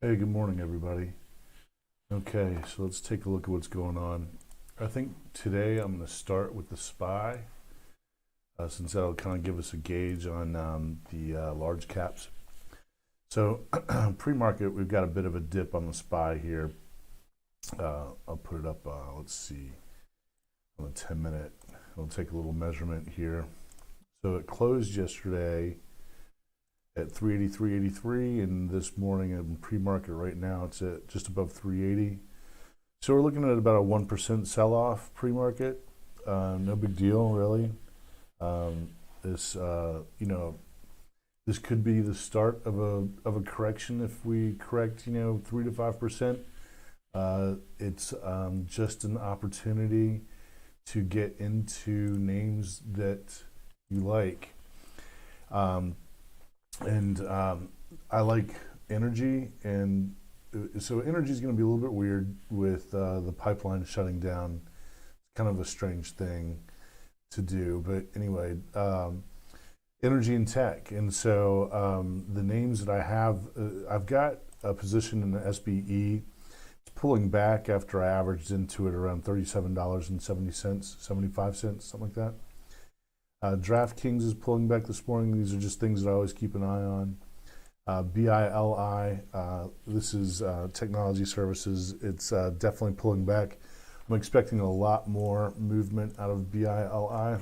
Hey, good morning, everybody. Okay, so let's take a look at what's going on. I think today I'm going to start with the SPY, since that'll kind of give us a gauge on the large caps. So, pre-market, we've got a bit of a dip on the SPY here. I'll put it up, let's see, on the 10-minute. I'll take a little measurement here. So it closed yesterday at 383.83, and this morning in pre-market right now it's at just above 380. So we're looking at about a 1% sell-off pre-market. No big deal, really. This this could be the start of a correction if we correct 3 to 5%. It's just an opportunity to get into names that you like. I like energy, and so energy is going to be a little bit weird with the pipeline shutting down. It's kind of a strange thing to do, but anyway, energy and tech. And so the names that I have, I've got a position in the SPCE. It's pulling back after I averaged into it around $37.70, 75 cents, something like that. DraftKings is pulling back this morning. These are just things that I always keep an eye on. BILI, this is technology services. It's definitely pulling back. I'm expecting a lot more movement out of BILI.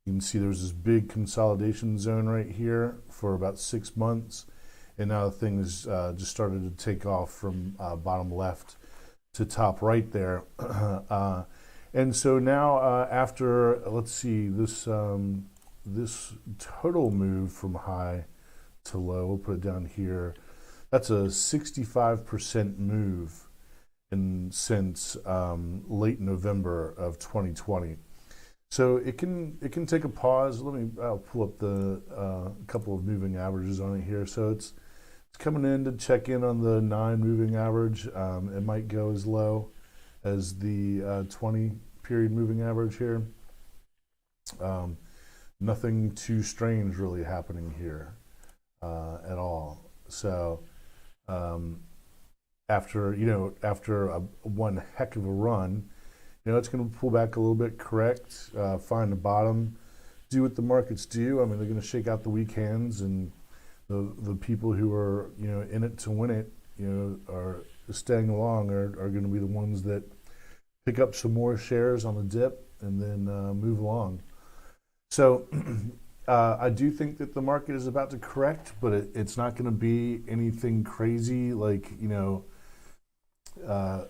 You can see there's this big consolidation zone right here for about 6 months, and now the thing has just started to take off from bottom left to top right there. And so now, after, let's see, this total move from high to low, we'll put it down here. That's a 65% move since late November of 2020. So it can take a pause. I'll pull up the couple of moving averages on it here. So it's coming in to check in on the 9 moving average. It might go as low as the 20 period moving average here. Nothing too strange really happening here at all. So after one heck of a run, it's going to pull back a little bit, correct, find the bottom, do what the markets do. I mean, they're going to shake out the weak hands, and the people who are in it to win it, are staying along are going to be the ones that pick up some more shares on the dip and then move along. So I do think that the market is about to correct, but it's not going to be anything crazy like, well,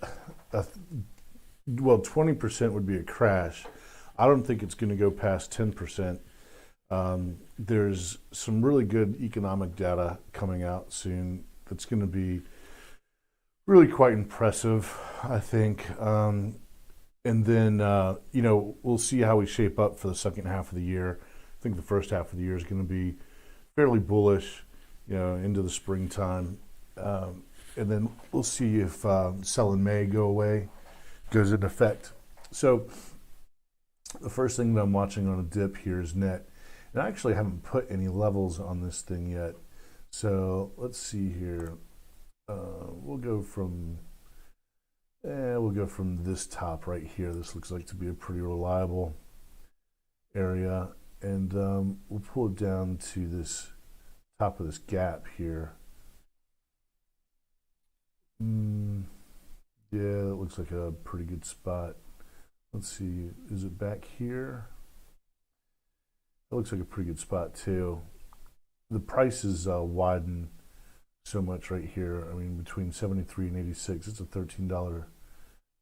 20% would be a crash. I don't think it's going to go past 10%. There's some really good economic data coming out soon that's going to be really quite impressive, I think. And then, we'll see how we shape up for the second half of the year. I think the first half of the year is going to be fairly bullish, into the springtime. And then we'll see if sell in May goes into effect. So the first thing that I'm watching on a dip here is net. And I actually haven't put any levels on this thing yet. So let's see here. We'll go from this top right here. This looks like to be a pretty reliable area. And we'll pull it down to this top of this gap here. Yeah, that looks like a pretty good spot. Let's see, is it back here? That looks like a pretty good spot too. The prices widen so much right here. I mean, between 73 and 86, it's a $13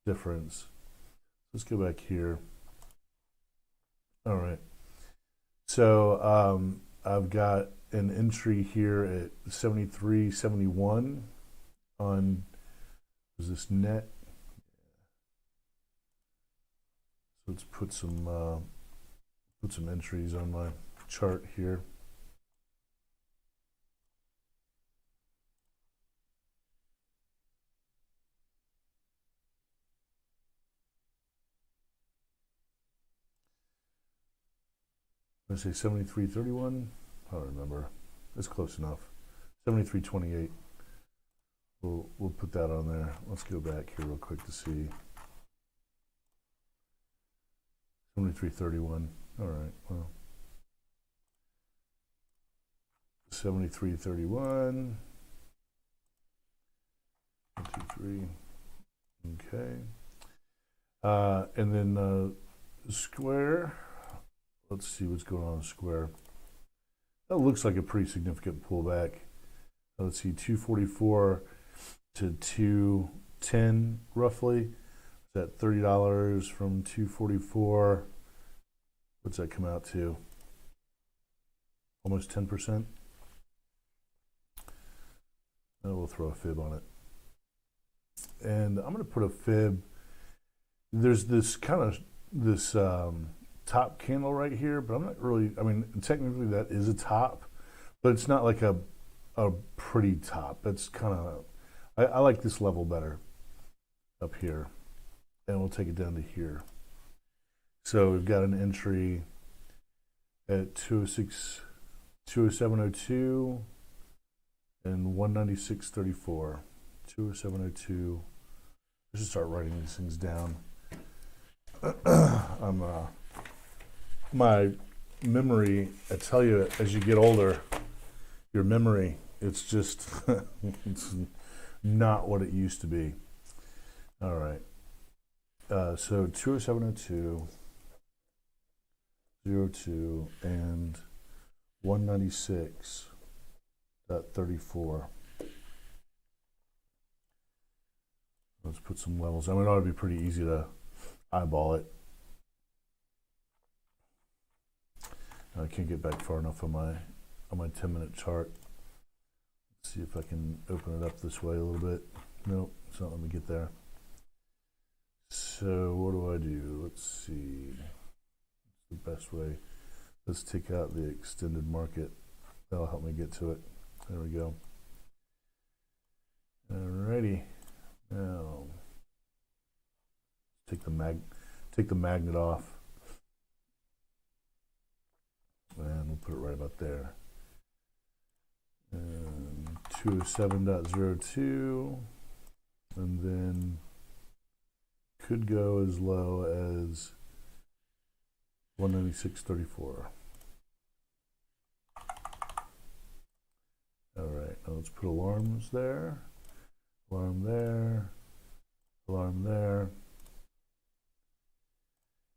difference. Let's go back here. All right. So I've got an entry here at 73.71 on, is this net? So let's put some entries on my chart here. I say 73.31. I don't remember. It's close enough. 73.28. We'll put that on there. Let's go back here real quick to see. 73.31. All right. Well, 73.31. 1, 2, 3. Okay. And then square. Let's see what's going on in square. That looks like a pretty significant pullback. Let's see, 244 to 210 roughly. Is that $30 from 244? What's that come out to? Almost 10%. We'll throw a fib on it. And I'm going to put a fib. There's this kind of top candle right here, but I'm not really, I mean, technically that is a top, but it's not like a pretty top. It's kind of, I like this level better up here. And we'll take it down to here. So we've got an entry at 206, 207.02 and 196.34. 207.02. Let's just start writing these things down. My memory, I tell you, as you get older, your memory, it's just, it's not what it used to be. All right. So 207.02, 02, and 196.34. Let's put some levels. I mean, it ought to be pretty easy to eyeball it. I can't get back far enough on my 10-minute chart. Let's see if I can open it up this way a little bit. Nope, it's not letting me get there. So what do I do? Let's see. What's the best way? Let's take out the extended market. That'll help me get to it. There we go. Alrighty. Now take the magnet off. And we'll put it right about there. And 207.02, and then could go as low as 196.34. All right, now let's put alarms there, alarm there, alarm there.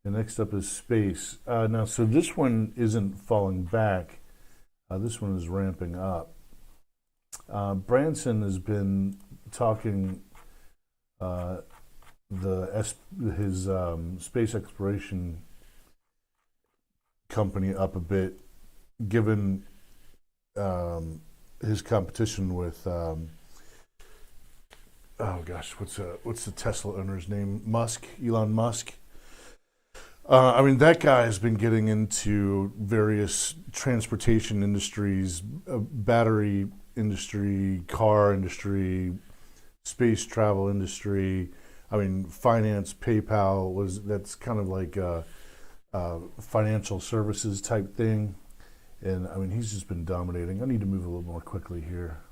And next up is space. Now, so this one isn't falling back. This one is ramping up. Branson has been talking his space exploration company up a bit, given his competition with oh gosh, what's the Tesla owner's name? Elon Musk. I mean, that guy has been getting into various transportation industries, battery industry, car industry, space travel industry. I mean, finance, PayPal that's kind of like a financial services type thing. And I mean, he's just been dominating. I need to move a little more quickly here.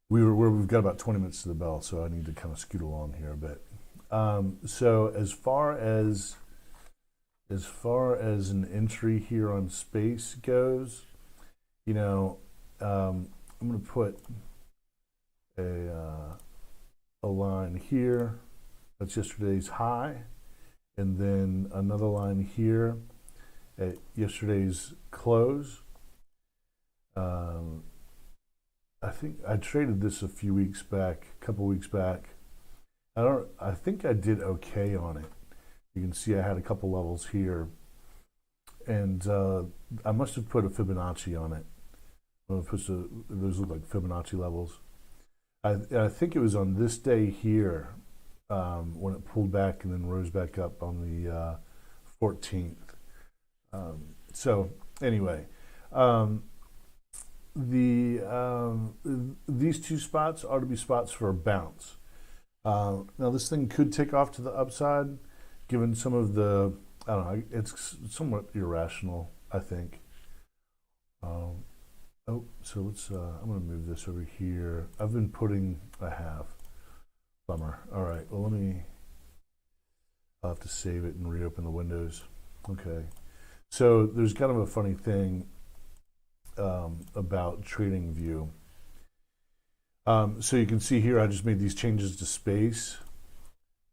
We've got about 20 minutes to the bell, so I need to kind of scoot along here a bit. So as far as an entry here on space goes, you know, I'm going to put a line here. That's yesterday's high, and then another line here at yesterday's close. I think I traded this a couple weeks back. I think I did okay on it. You can see I had a couple levels here, and I must have put a Fibonacci on it. Those look like Fibonacci levels. I think it was on this day here when it pulled back and then rose back up on the 14th. So anyway. These two spots ought to be spots for a bounce. Now this thing could take off to the upside, given some of the, I don't know, it's somewhat irrational, I think. Oh, so let's, I'm going to move this over here. I've been putting, I have. Bummer. All right, well, I'll have to save it and reopen the windows. Okay. So there's kind of a funny thing about TradingView. So you can see here, I just made these changes to space.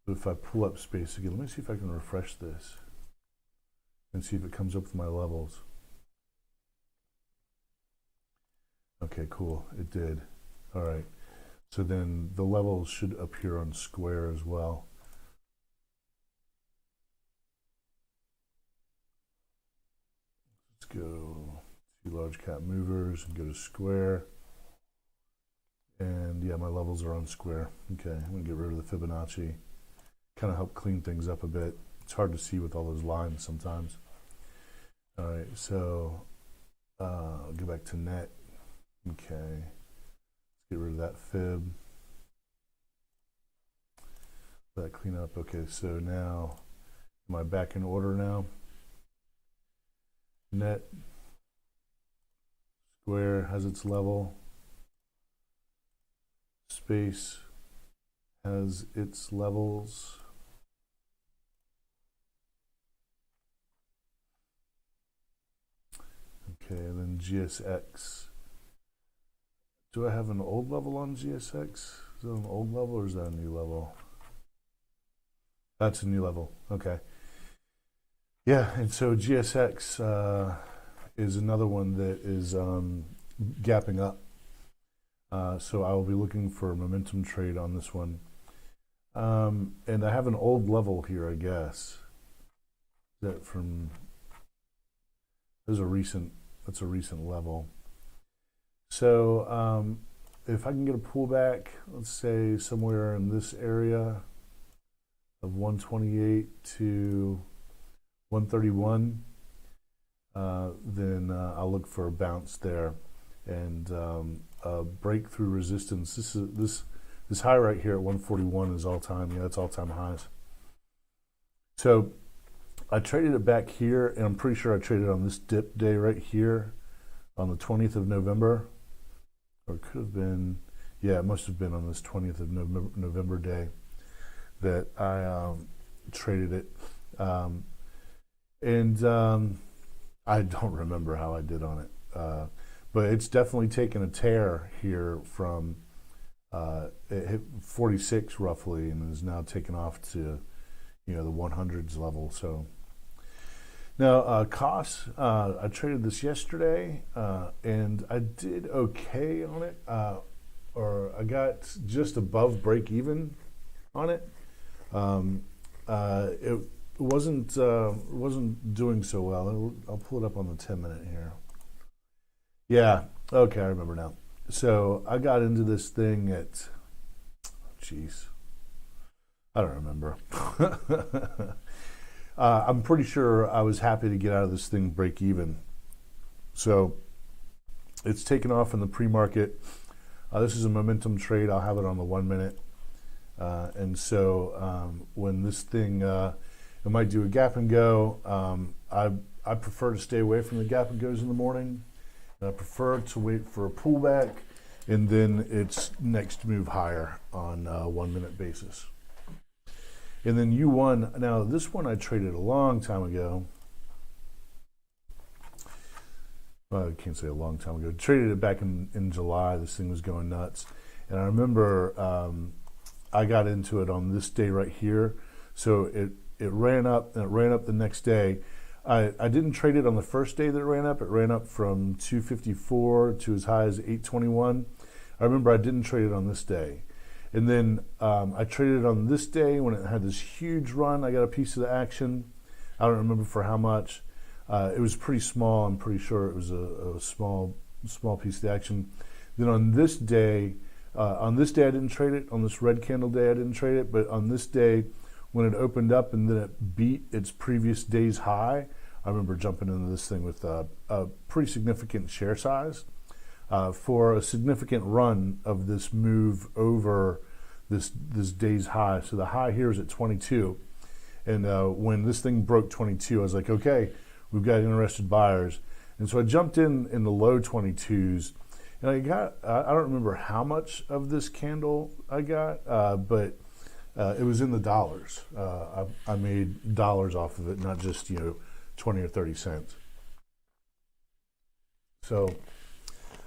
But if I pull up space again, let me see if I can refresh this and see if it comes up with my levels. Okay, cool, it did. All right, so then the levels should appear on square as well. Let's go to large cap movers and go to square. And yeah, my levels are on square. Okay, I'm gonna get rid of the Fibonacci. Kind of help clean things up a bit. It's hard to see with all those lines sometimes. All right, so I'll go back to net. Okay, let's get rid of that fib. Let that clean up. Okay, so now, am I back in order now? Net, square has its level. Space has its levels. Okay, and then GSX. Do I have an old level on GSX? Is that an old level or is that a new level? That's a new level, okay. Yeah, and so GSX is another one that is gapping up. So I will be looking for a momentum trade on this one. And I have an old level here, I guess. Is that from, that's a recent level. So if I can get a pullback, let's say somewhere in this area of 128 to 131, then I'll look for a bounce there and breakthrough resistance. This high right here at 141 is all time. Yeah, that's all time highs. So I traded it back here, and I'm pretty sure I traded on this dip day right here on the 20th of November. Or it could have been, yeah, it must have been on this 20th of November day that I traded it. I don't remember how I did on it. But it's definitely taken a tear here from it hit 46 roughly and is now taken off to, you know, the 100s level. So now KOSS, I traded this yesterday and I did okay on it, or I got just above break even on it. It wasn't doing so well. I'll pull it up on the 10-minute here. Yeah, okay, I remember now. So I got into this thing at, geez, I don't remember. I'm pretty sure I was happy to get out of this thing break even. So it's taken off in the pre-market. This is a momentum trade. I'll have it on the 1 minute. And so when this thing, it might do a gap and go. I prefer to stay away from the gap and goes in the morning. I prefer to wait for a pullback and then its next move higher on a 1 minute basis. And then UONE, now this one I traded a long time ago. Well, I can't say a long time ago. Traded it back in July. This thing was going nuts. And I remember I got into it on this day right here. So it ran up, and it ran up the next day. I didn't trade it on the first day that it ran up. It ran up from 254 to as high as 821. I remember I didn't trade it on this day. And then I traded it on this day when it had this huge run. I got a piece of the action. I don't remember for how much. It was pretty small. I'm pretty sure it was a small piece of the action. Then on this day I didn't trade it. On this red candle day, I didn't trade it. But on this day, when it opened up and then it beat its previous day's high, I remember jumping into this thing with a pretty significant share size for a significant run of this move over this day's high. So the high here is at 22. And when this thing broke 22, I was like, okay, we've got interested buyers. And so I jumped in the low 22s, and I don't remember how much of this candle I got, but it was in the dollars. I made dollars off of it, not just 20 or 30 cents. So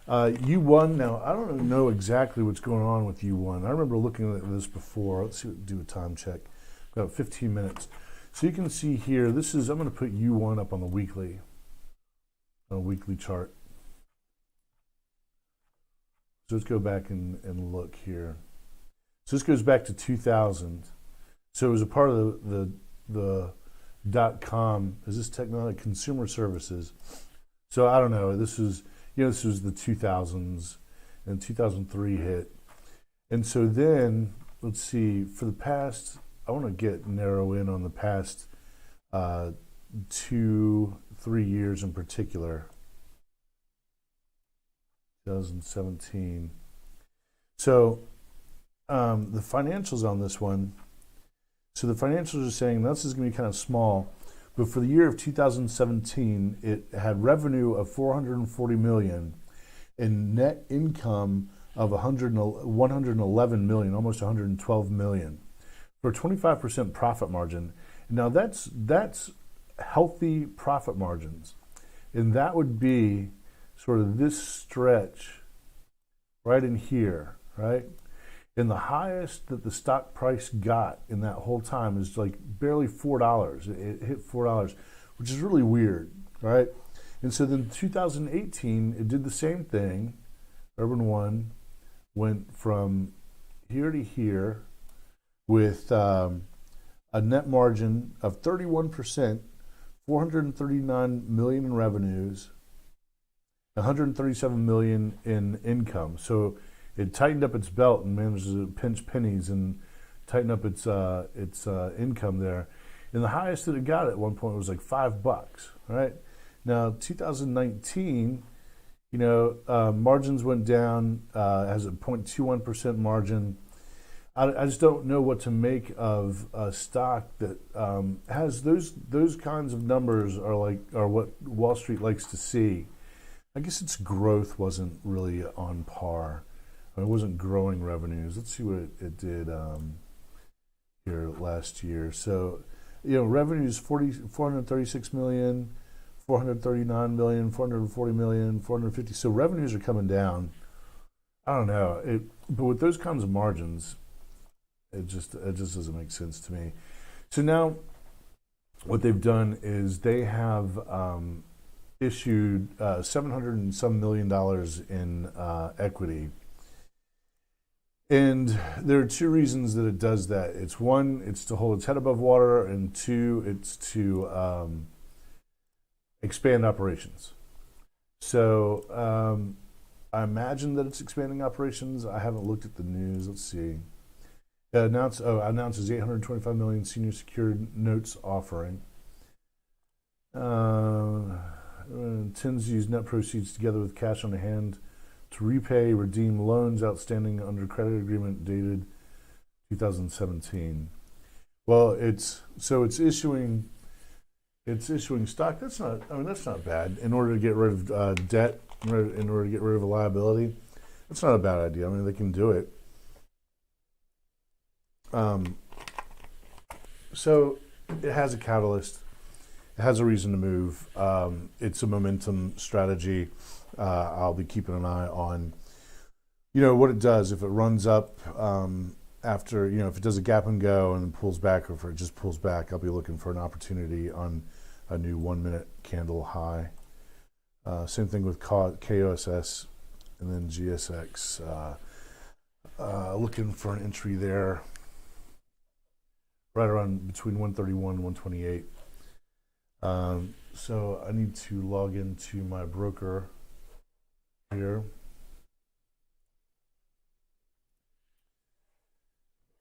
UONE, now I don't know exactly what's going on with UONE. I remember looking at this before. Let's do a time check. About 15 minutes. So you can see here, I'm going to put UONE up on a weekly chart. So let's go back and look here. So this goes back to 2000. So it was a part of the .com. Is this technology consumer services? So I don't know. This was the 2000s, and 2003 hit. And so then let's see, for the past, I want to narrow in on the past 2-3 years in particular. 2017. So the financials on this one. So the financials are saying this is going to be kind of small, but for the year of 2017, it had revenue of $440 million and net income of $111 million, almost $112 million, for a 25% profit margin. Now that's healthy profit margins, and that would be sort of this stretch right in here, right? And the highest that the stock price got in that whole time is like barely $4. It hit $4, which is really weird, right? And so then 2018, it did the same thing. Urban One went from here to here with a net margin of 31%, $439 million in revenues, $137 million in income. So it tightened up its belt and managed to pinch pennies and tighten up its income there. And the highest that it got at one point was like $5, right? Now 2019, margins went down, has a 0.21% margin. I just don't know what to make of a stock that has those kinds of numbers are what Wall Street likes to see. I guess its growth wasn't really on par. It wasn't growing revenues. Let's see what it did here last year. So, revenues 436 million, 439 million, 440 million, 450. So revenues are coming down. I don't know. But with those kinds of margins, it just doesn't make sense to me. So now, what they've done is they have issued $700 and some million in equity. And there are two reasons that it does that. It's one, it's to hold its head above water, and two, it's to expand operations. So I imagine that it's expanding operations. I haven't looked at the news. Let's see. Announces $825 million senior secured notes offering. Intends to use net proceeds together with cash on hand to redeem loans outstanding under credit agreement dated 2017. Well, it's issuing stock. That's not bad. In order to get rid of debt, in order to get rid of a liability, that's not a bad idea. I mean, they can do it. So it has a catalyst. It has a reason to move. It's a momentum strategy. I'll be keeping an eye on, what it does. If it runs up after, if it does a gap and go and pulls back, or if it just pulls back, I'll be looking for an opportunity on a new 1-minute candle high. Same thing with KOSS and then GSX. Looking for an entry there, right around between 131 and 128. So I need to log into my broker here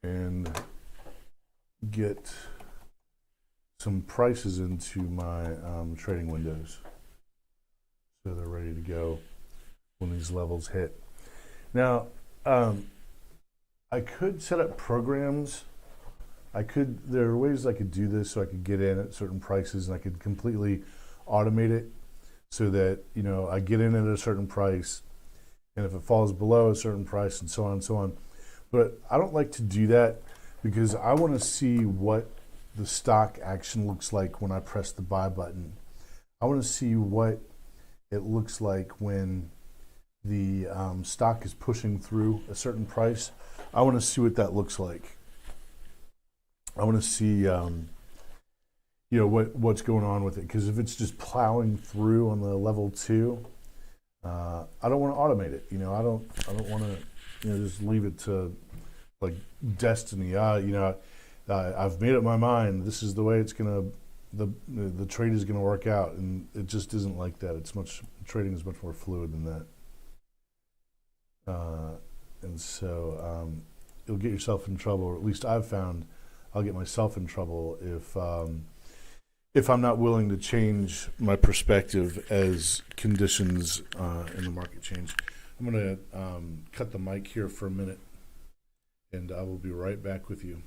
and get some prices into my trading windows so they're ready to go when these levels hit. Now, I could set up programs. There are ways I could do this so I could get in at certain prices and I could completely automate it. so that, you know, I get in at a certain price, and if it falls below a certain price, and so on and so on. But I don't like to do that because I want to see what the stock action looks like when I press the buy button. I want to see what it looks like when the stock is pushing through a certain price. I want to see what that looks like. I want to see, you know, what's going on with it. Because if it's just plowing through on the level 2, I don't want to automate it. You know, I don't want to, you know, just leave it to like destiny. You know, I've made up my mind. This is the way it's gonna, the trade is gonna work out, and it just isn't like that. Trading is much more fluid than that. And so you'll get yourself in trouble, or at least I've found I'll get myself in trouble if I'm not willing to change my perspective as conditions in the market change. I'm going to cut the mic here for a minute, and I will be right back with you.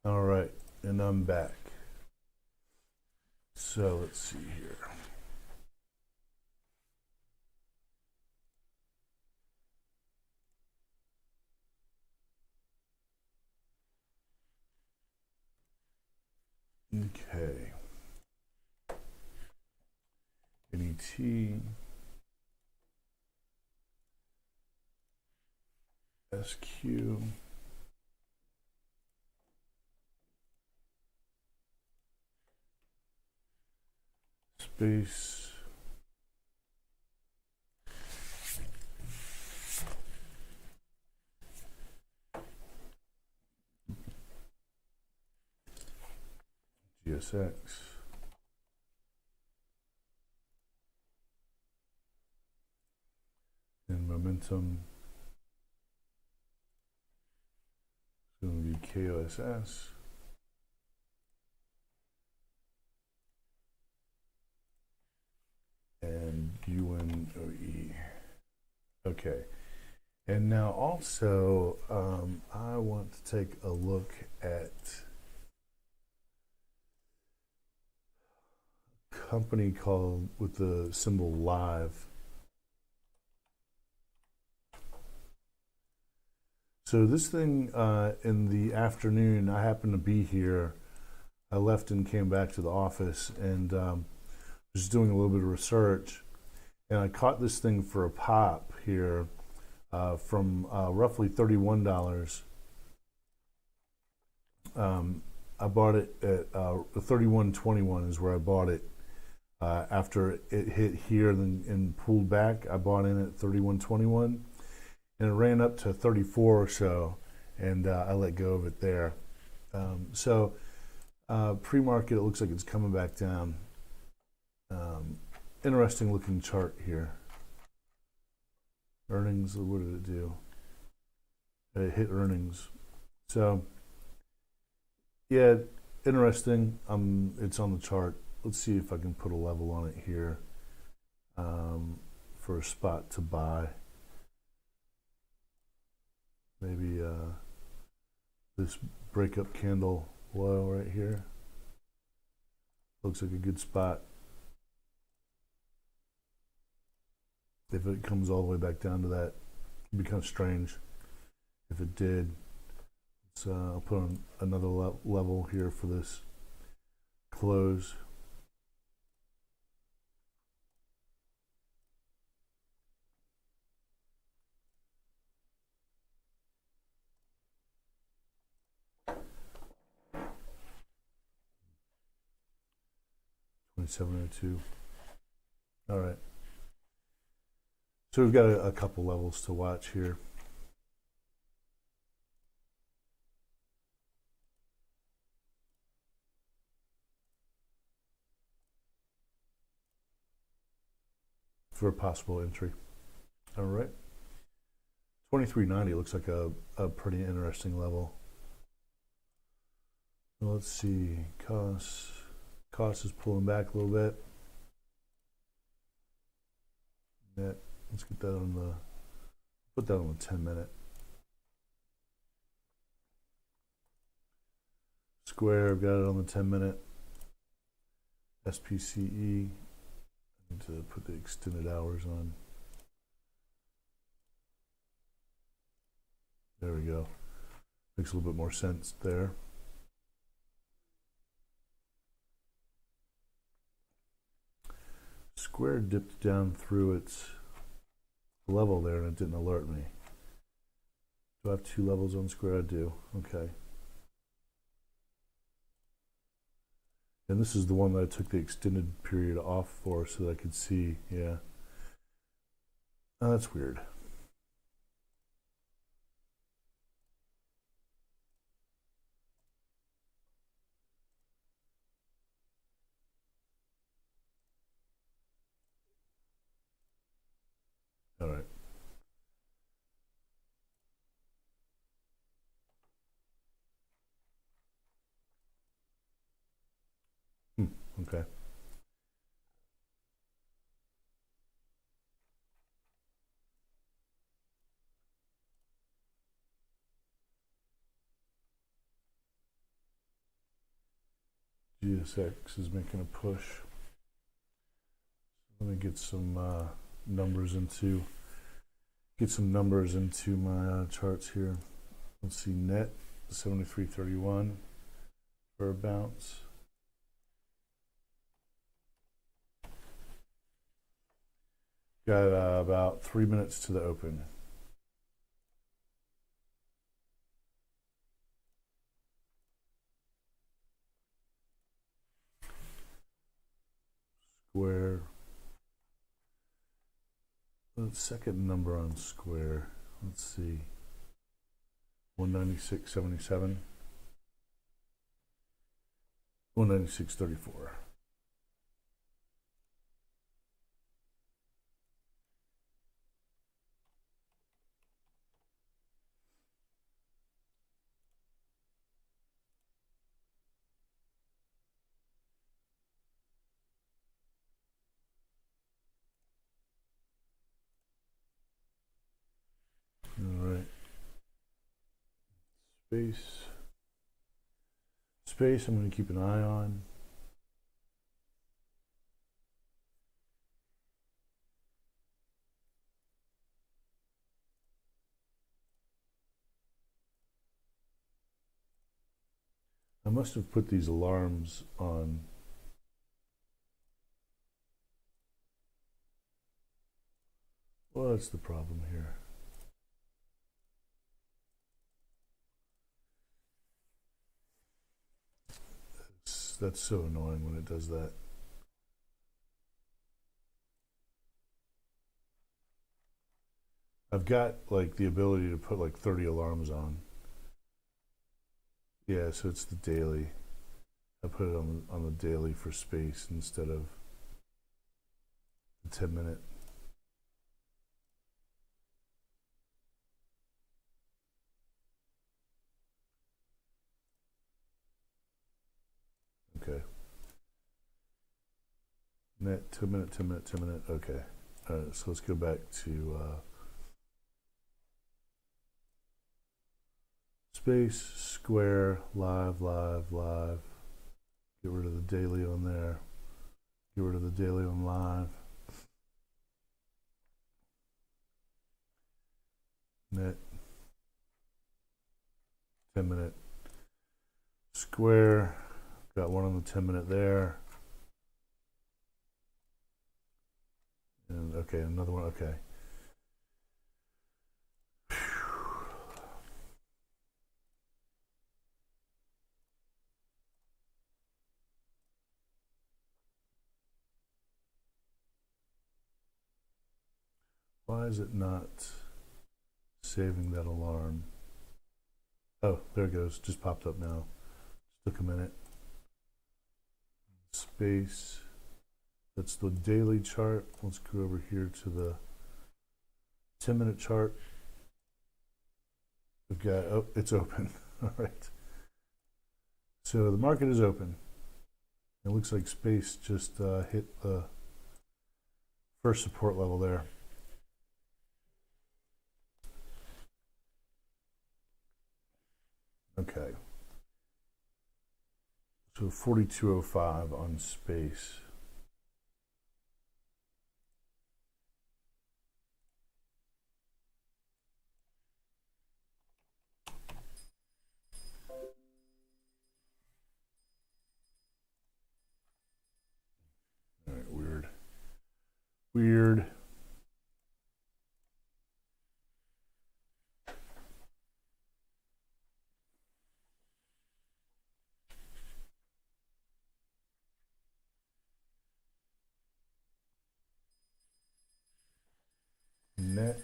All right, and I'm back. So let's see here. Okay. NET. SQ. Space. GSX. And momentum is going to be KOSS. And UONE. Okay. And now also, I want to take a look at a company called with the symbol Live. So this thing in the afternoon, I happened to be here. I left and came back to the office, and was doing a little bit of research, and I caught this thing for a pop here from roughly $31. I bought it at $31.21 is where I bought it. After it hit here and pulled back, I bought in at $31.21, and it ran up to 34 or so, and I let go of it there. So pre-market, it looks like it's coming back down. Interesting looking chart here. Earnings, what did it do? It hit earnings. So, yeah, interesting. It's on the chart. Let's see if I can put a level on it here for a spot to buy. Maybe this breakup candle low right here. Looks like a good spot. If it comes all the way back down to that, it'd be kind of strange if it did. So I'll put on another level here for this close. $27.02. All right. So we've got a couple levels to watch here. for a possible entry. All right. 2390 looks like a pretty interesting level. Well, let's see. KOSS is pulling back a little bit. Net, let's get that on the, put that on the 10-minute. Square, I've got it on the 10-minute. SPCE, I need to put the extended hours on. There we go. Makes a little bit more sense there. Square dipped down through its level there and it didn't alert me. Do I have two levels on Square? I do. Okay. And this is the one that I took the extended period off for so that I could see. Yeah. Oh, that's weird. All right. Okay. GSX is making a push. Let me get some numbers into my charts here. Let's see, net 73.31 for a bounce. Got about 3 minutes to the open. Square. The second number on Square. Let's see. 196.77. 196.34. All right. Space, I'm going to keep an eye on. I must have put these alarms on. Well, that's the problem here. That's so annoying when it does that. I've got like the ability to put like 30 alarms on. Yeah, so it's the daily. I put it on the daily for space instead of the 10-minute. Okay. Net 2-minute, 10-minute, 10-minute. Okay. All right. So let's go back to space, square, live, live, live. Get rid of the daily on there. Get rid of the daily on live. Net 10-minute. Square. Got one on the 10-minute there. And okay, another one. Okay. Why is it not saving that alarm? Oh, there it goes. Just popped up now. Just took a minute. Space. That's the daily chart. Let's go over here to the 10-minute chart. We've got, oh, it's open. All right. So the market is open. It looks like space just hit the first support level there. Okay. So 4205 on space. All right, weird. Weird. Net.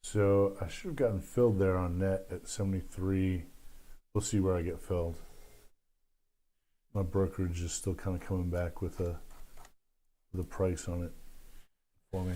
So I should have gotten filled there on net at 73. We'll see where I get filled. My brokerage is still kind of coming back with a price on it for me.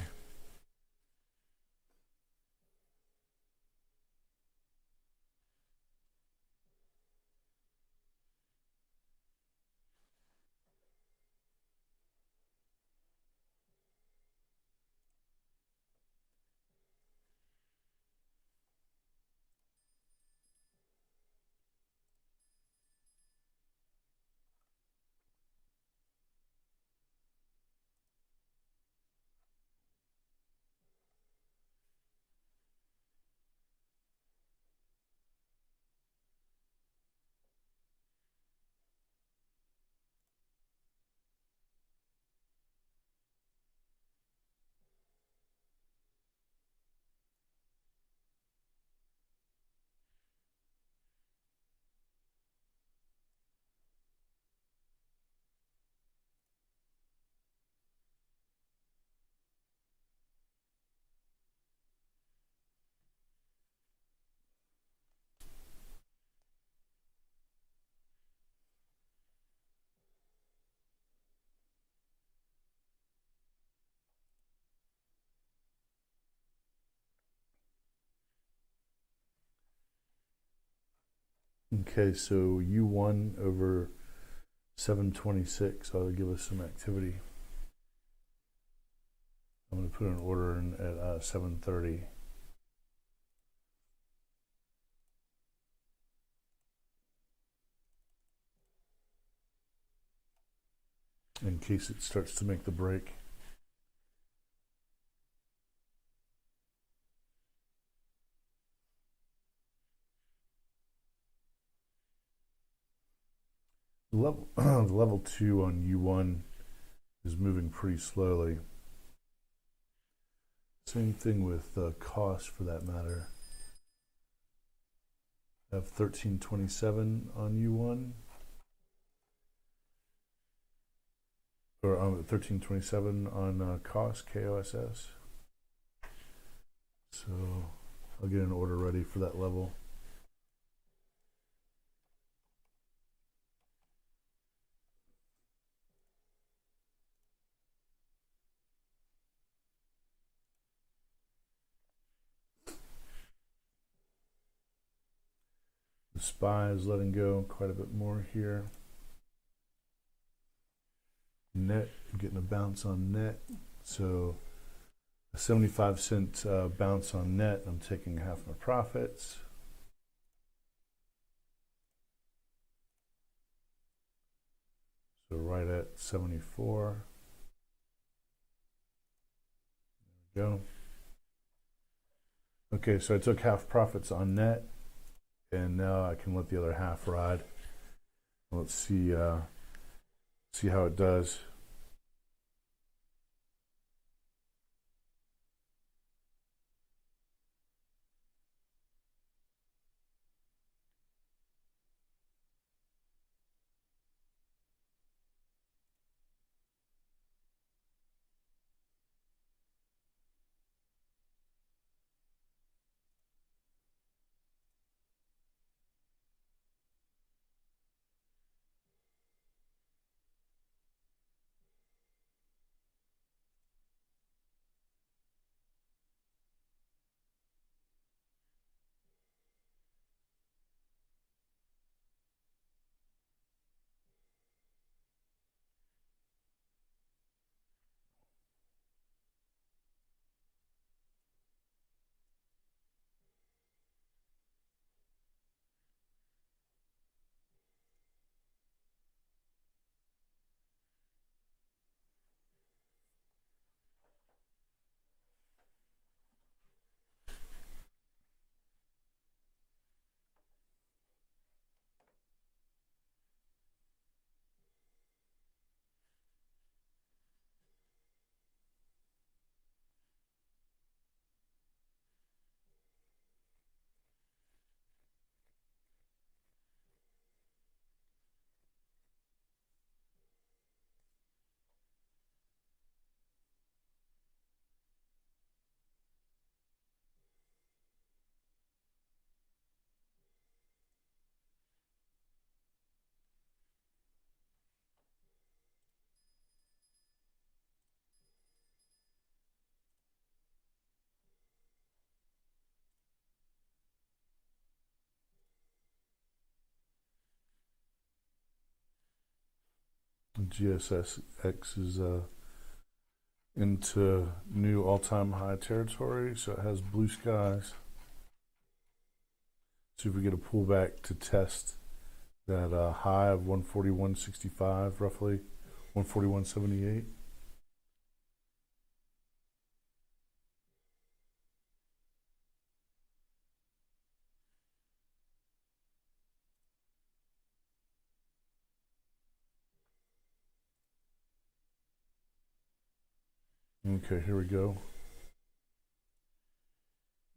Okay, so UONE over 726 ought to give us some activity. I'm going to put an order in at 730. In case it starts to make the break. Level 2 on UONE is moving pretty slowly. Same thing with KOSS for that matter. I have 1327 on UONE. Or 1327 on KOSS, KOSS. So I'll get an order ready for that level. The SPY is letting go quite a bit more here. Net, I'm getting a bounce on net. So a 75-cent bounce on net. I'm taking half my profits. So right at 74. There we go. Okay, so I took half profits on net, and now I can let the other half ride. Let's see how it does. GSX is into new all-time high territory, so it has blue skies. See if we get a pullback to test that high of 141.65, roughly 141.78. Okay, here we go.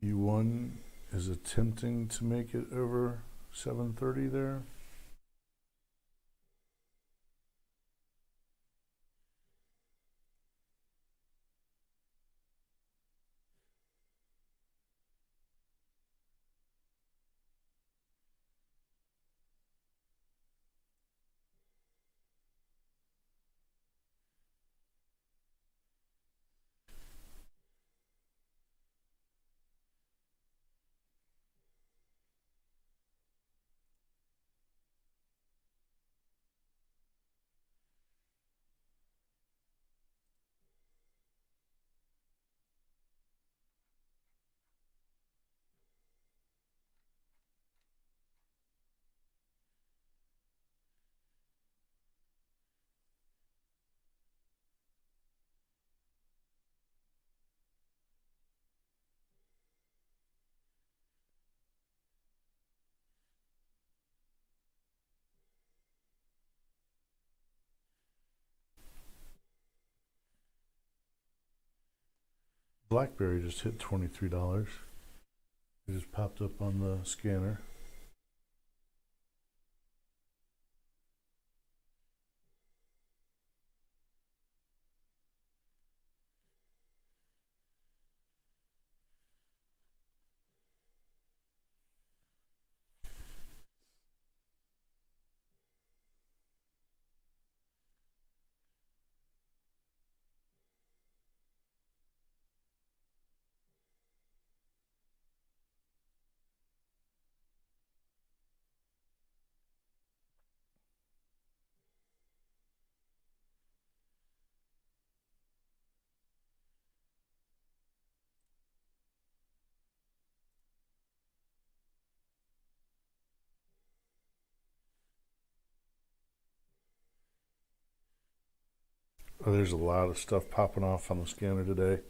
UONE is attempting to make it over 730 there. BlackBerry just hit $23. It just popped up on the scanner. Oh, there's a lot of stuff popping off on the scanner today.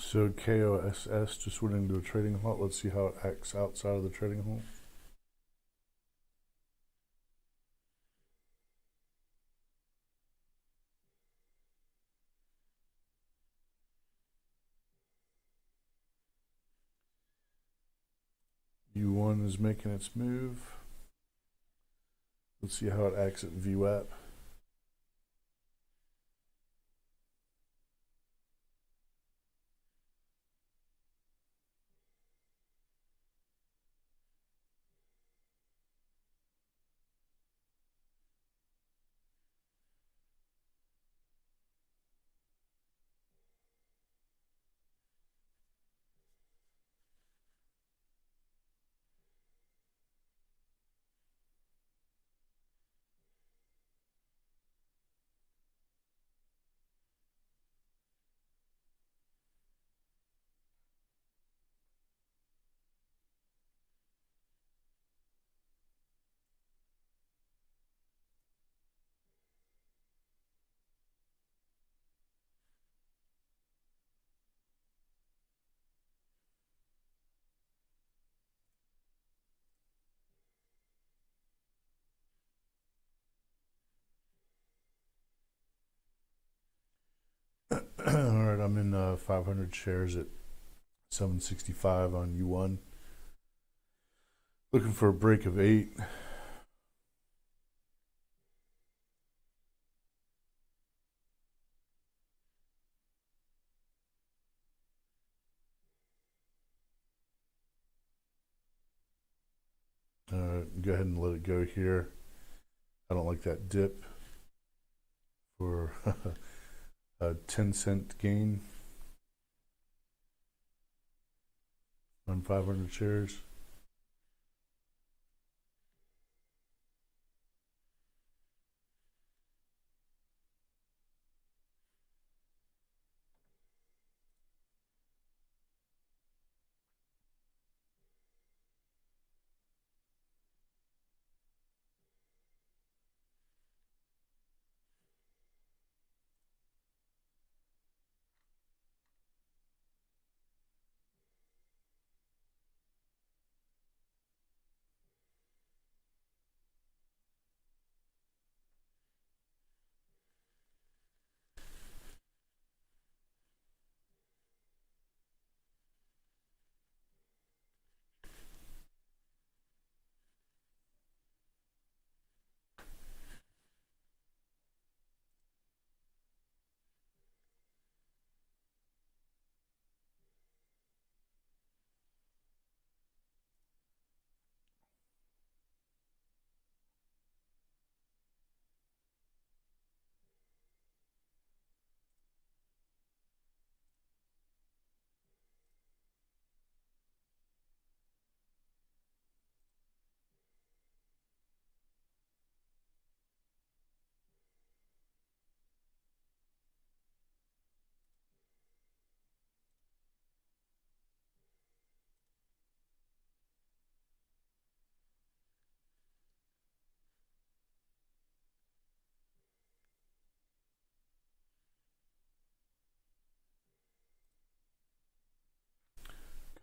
So KOSS just went into a trading halt. Let's see how it acts outside of the trading halt. UONE is making its move. Let's see how it acts at VWAP. 500 shares at 765 on UONE. Looking for a break of 8. Go ahead and let it go here. I don't like that dip for a 10-cent gain on 500 shares.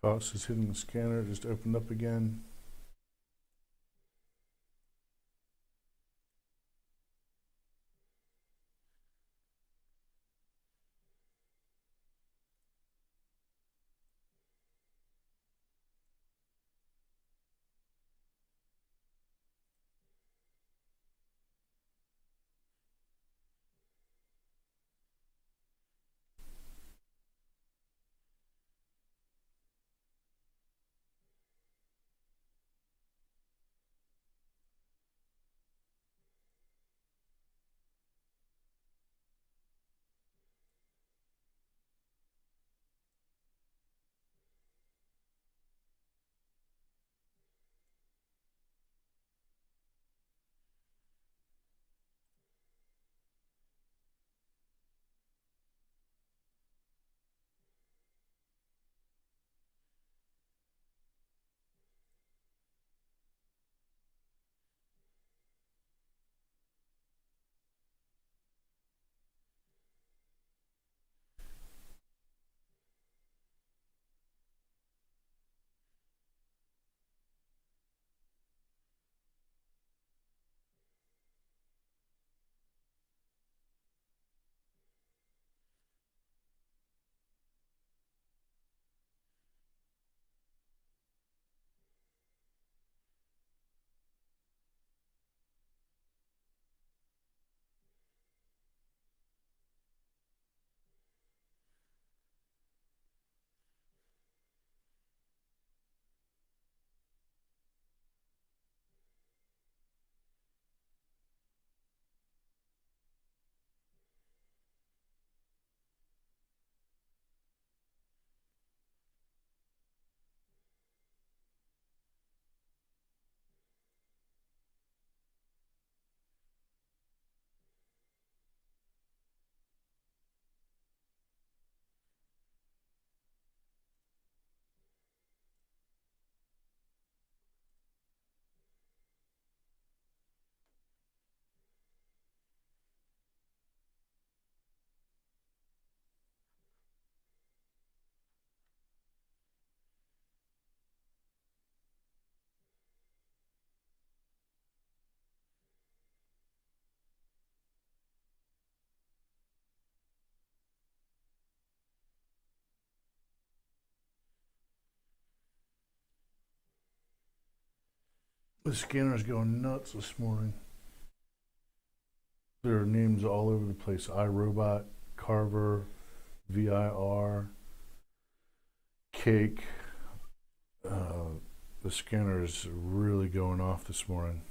KOSS is hitting the scanner, just opened up again. The scanner's going nuts this morning. There are names all over the place. iRobot, Carver, VIR, Cake. The scanner is really going off this morning.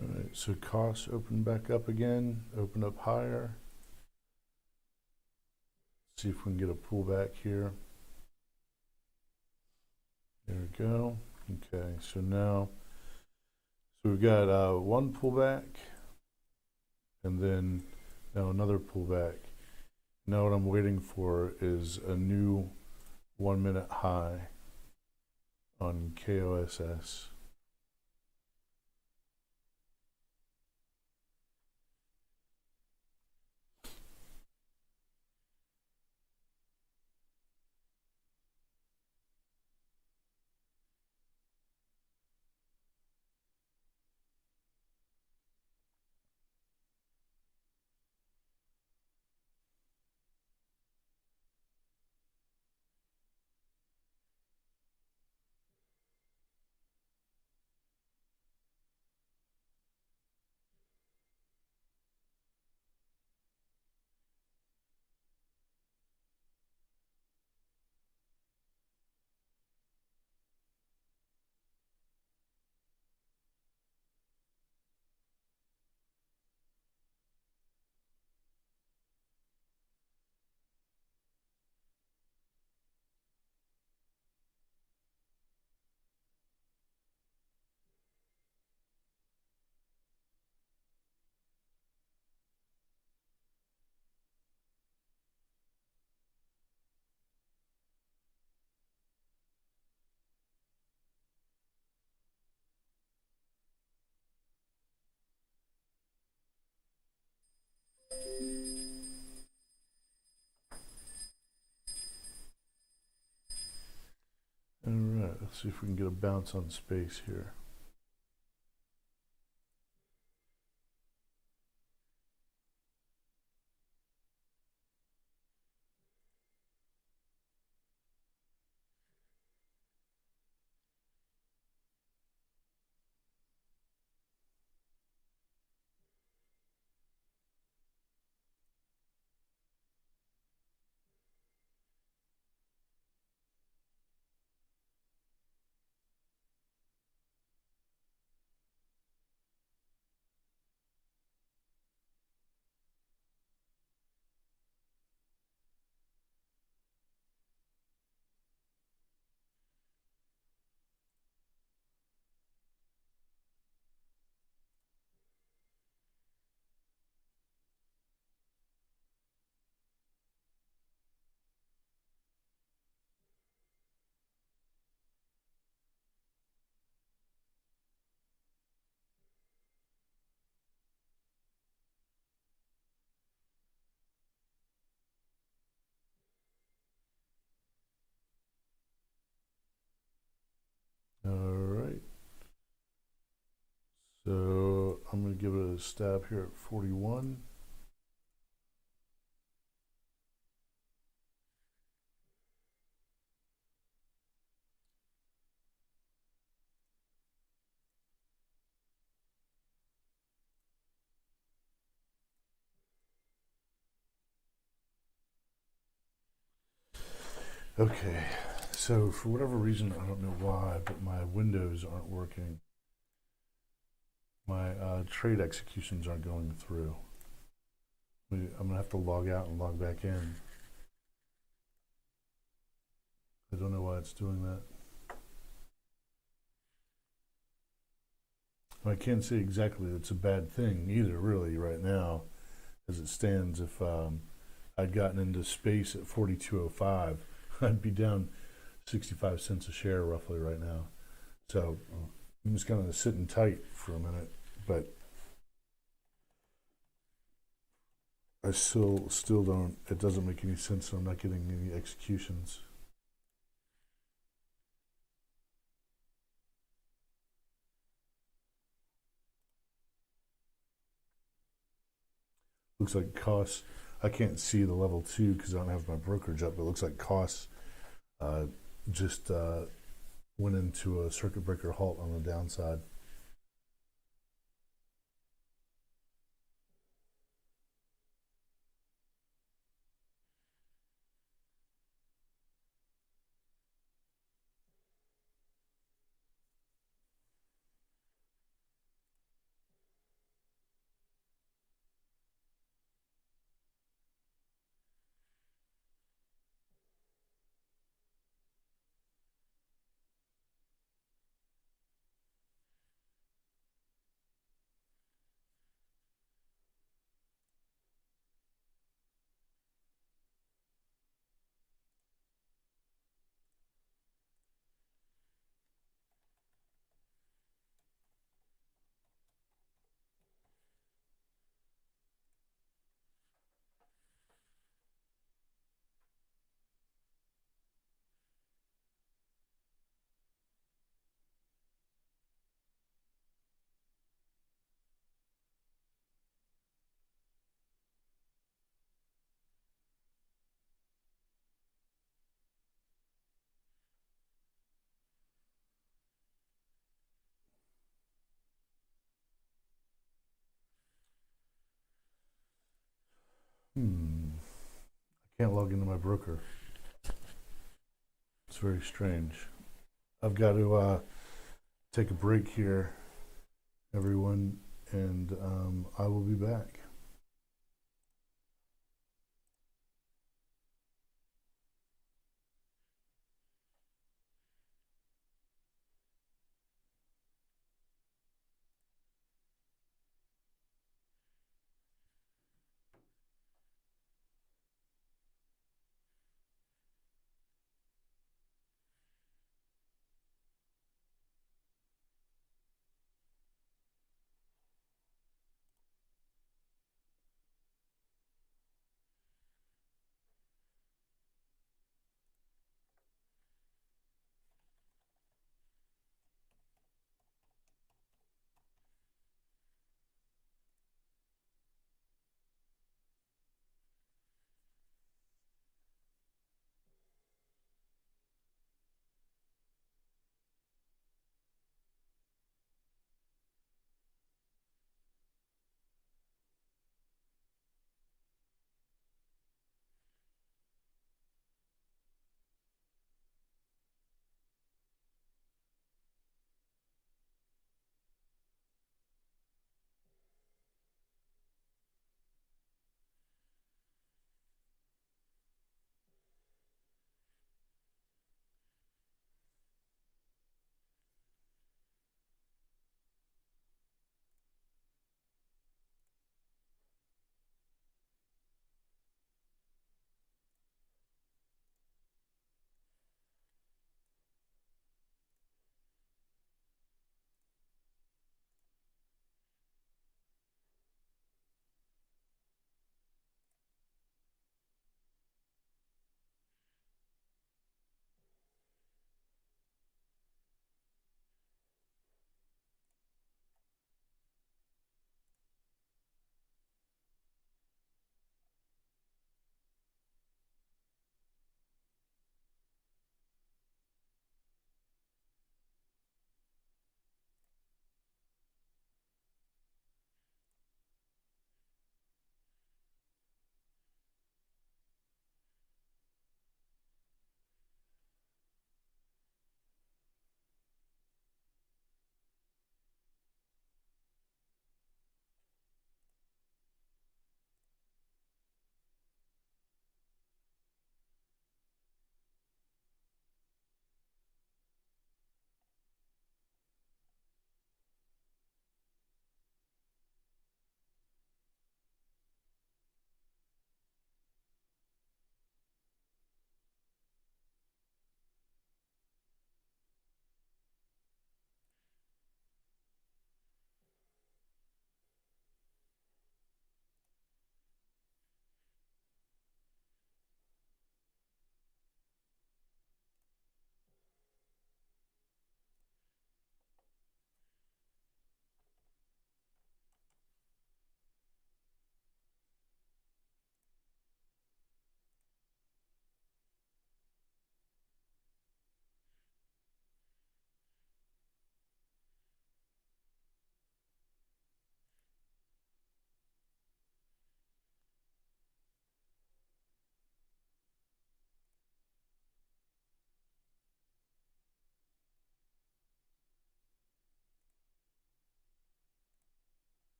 All right, so KOSS opened back up again, opened up higher. See if we can get a pullback here. There we go. Okay, so we've got one pullback, and then now another pullback. Now what I'm waiting for is a new 1 minute high on KOSS. All right, let's see if we can get a bounce on space here. a stab here at 41. Okay, so for whatever reason, I don't know why, but my windows aren't working. My trade executions aren't going through. I'm gonna have to log out and log back in. I don't know why it's doing that. I can't say exactly it's a bad thing either, really, right now, as it stands. If I'd gotten into space at 42.05, I'd be down 65 cents a share roughly right now. So I'm just kind of sitting tight for a minute, but I still don't. It doesn't make any sense. I'm not getting any executions. Looks like KOSS. I can't see the level 2 because I don't have my brokerage up, but it looks like KOSS just went into a circuit breaker halt on the downside. I can't log into my broker. It's very strange. I've got to take a break here, everyone, and I will be back.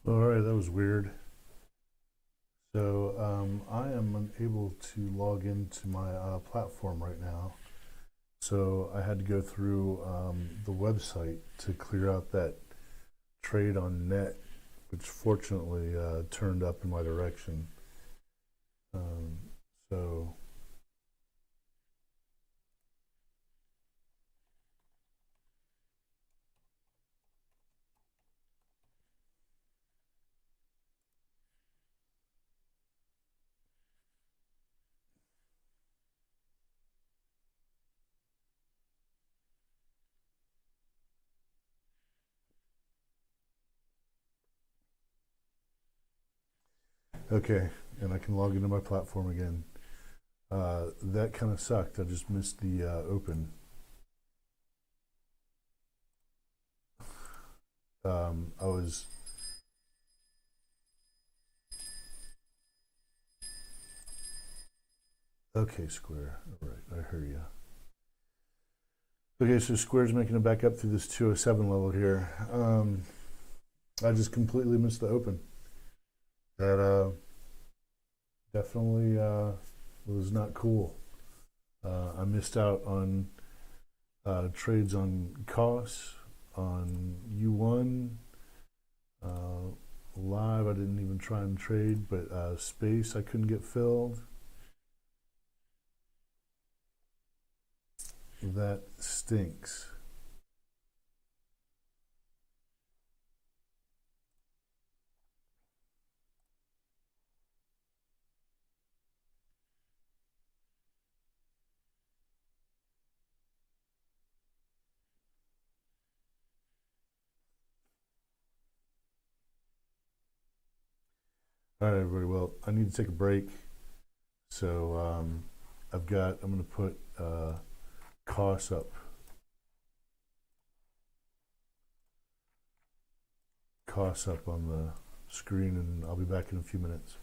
All right, that was weird. So I am unable to log into my platform right now. So I had to go through the website to clear out that trade on net, which fortunately turned up in my direction. Um, so okay, and I can log into my platform again. That kind of sucked. I just missed the open. I was okay. Square. All right, I hear you. Okay, so Square's making it back up through this 207 level here. I just completely missed the open. That definitely was not cool. I missed out on trades on KOSS, on UONE, live. I didn't even try and trade, but space I couldn't get filled. That stinks. All right, everybody. Well, I need to take a break. So I'm going to put KOSS up. KOSS up on the screen, and I'll be back in a few minutes.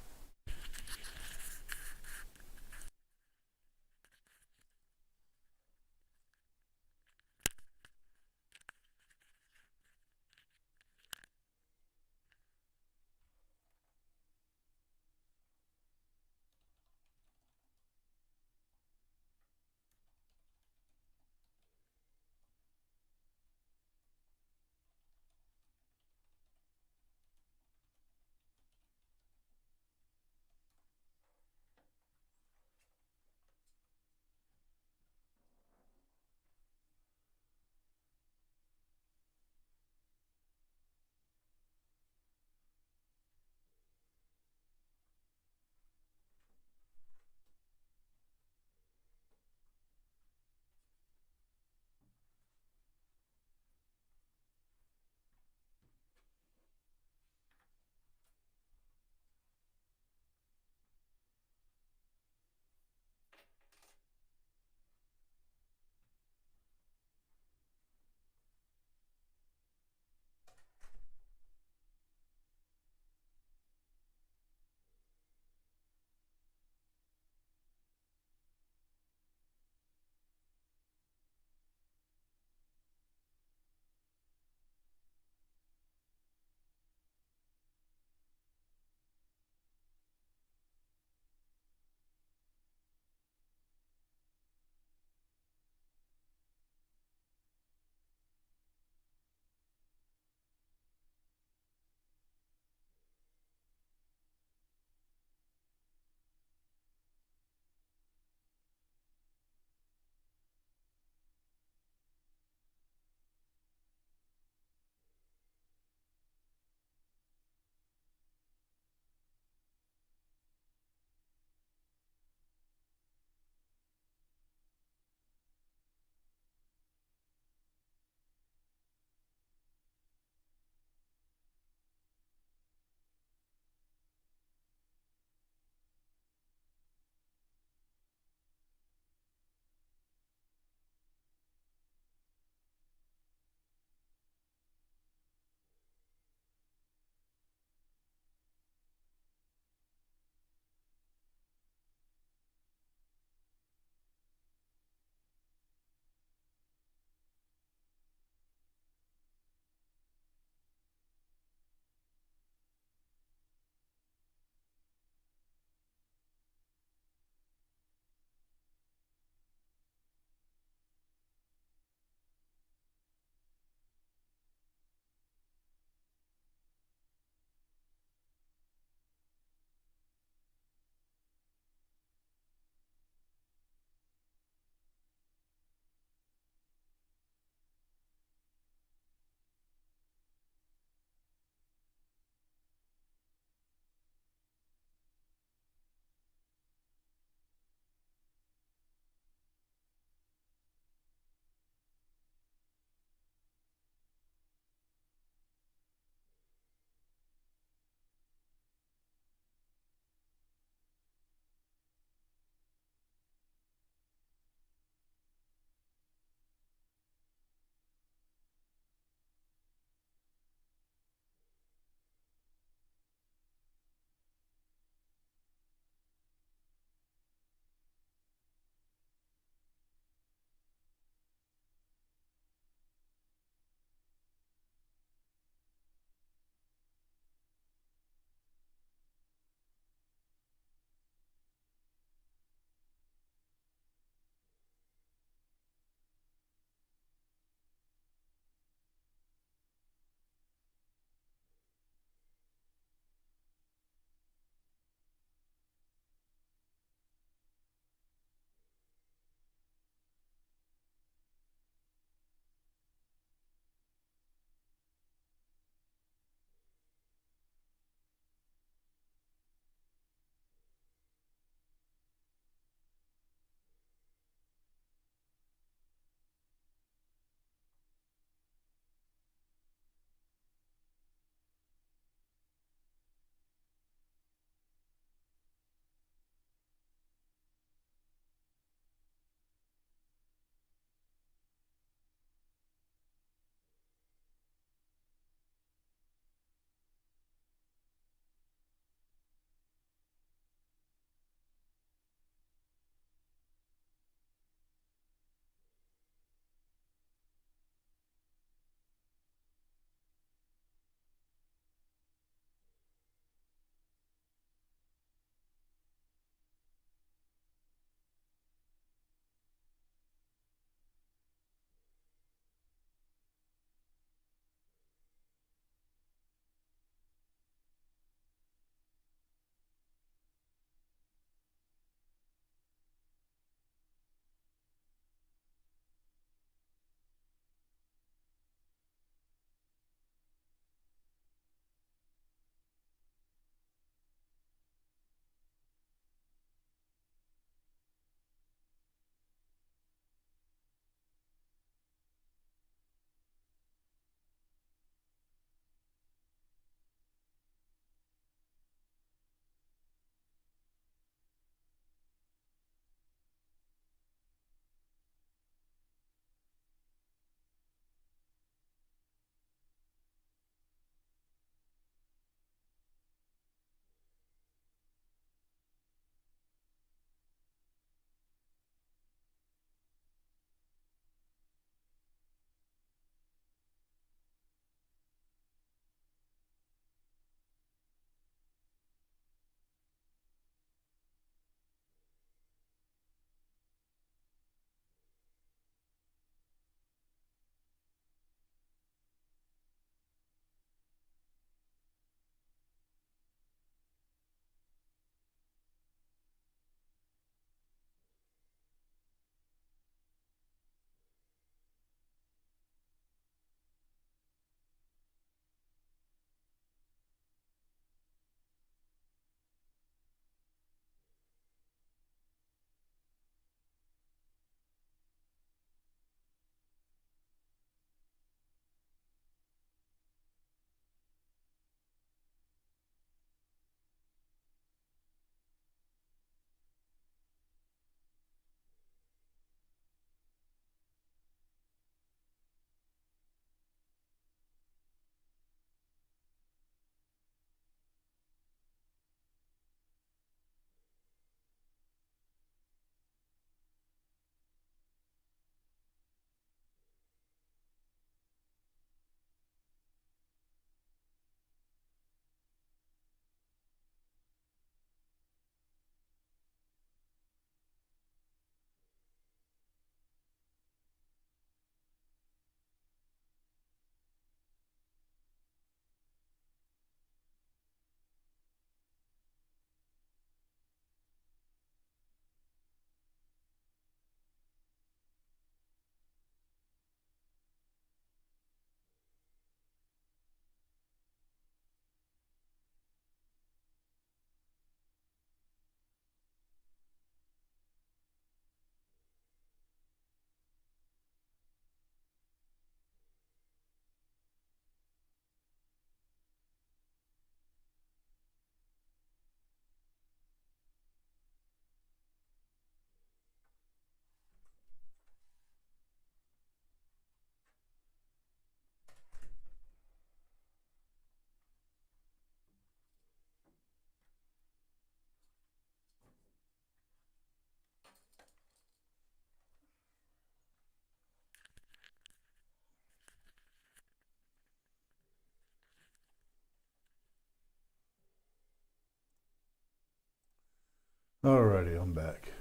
Alrighty, I'm back.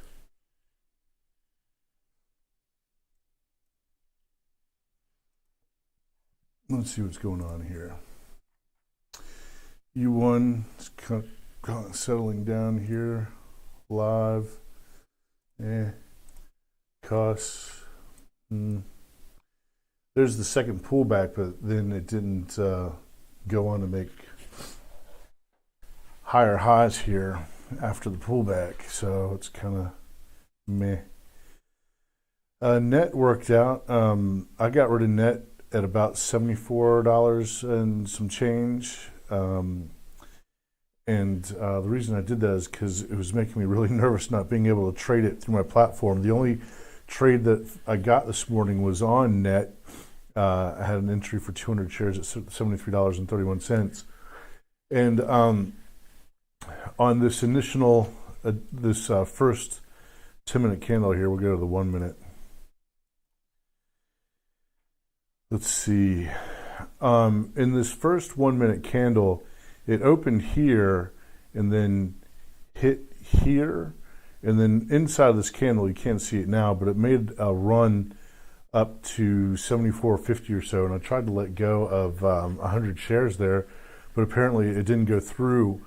Let's see what's going on here. UONE is kind of settling down here. Live. KOSS. There's the second pullback, but then it didn't go on to make higher highs here after the pullback, so it's kind of meh. Net worked out. I got rid of net at about $74 and some change. And the reason I did that is because it was making me really nervous not being able to trade it through my platform. The only trade that I got this morning was on net. I had an entry for 200 shares at $73.31. And on this initial, first 10-minute candle here, we'll go to the 1 minute. Let's see. In this first 1 minute candle, it opened here and then hit here. And then inside of this candle, you can't see it now, but it made a run up to 74.50 or so. And I tried to let go of 100 shares there, but apparently it didn't go through,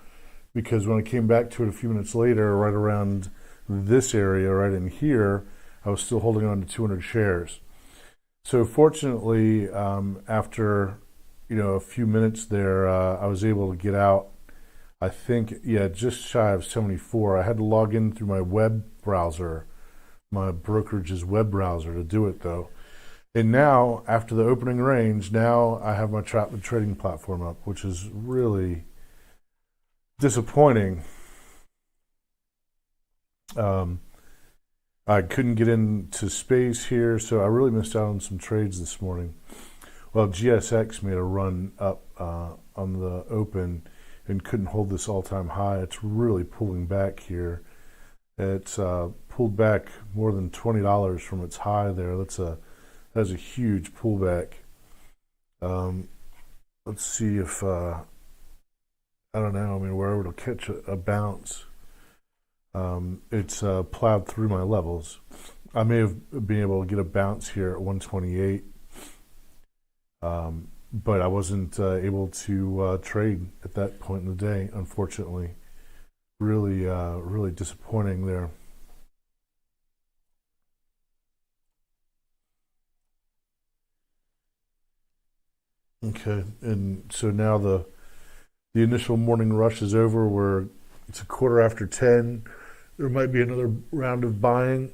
because when I came back to it a few minutes later, right around this area, right in here, I was still holding on to 200 shares. So fortunately, after a few minutes there, I was able to get out. I think, just shy of 74. I had to log in through my web browser, my brokerage's web browser, to do it though. And now, after the opening range, now I have my trading platform up, which is really disappointing. I couldn't get into space here, so I really missed out on some trades this morning. Well, GSX made a run up on the open and couldn't hold this all-time high. It's really pulling back here. It's pulled back more than $20 from its high there. That's a huge pullback. Let's see if I don't know. I mean, where it'll catch a bounce. It's plowed through my levels. I may have been able to get a bounce here at 128, but I wasn't able to trade at that point in the day, unfortunately. Really, really disappointing there. Okay, and so now the initial morning rush is over. It's a quarter after 10. There might be another round of buying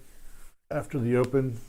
after the open.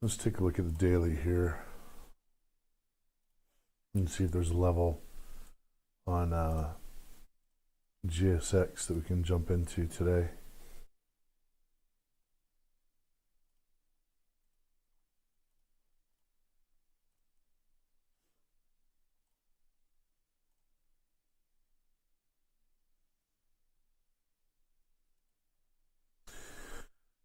Let's take a look at the daily here and see if there's a level on GSX that we can jump into today.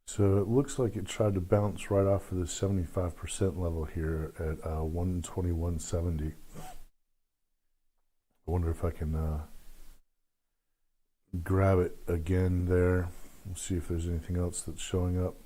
So it looks like it tried to bounce right off of the 75% level here at 121.70. I wonder if I can grab it again there. Let's see if there's anything else that's showing up.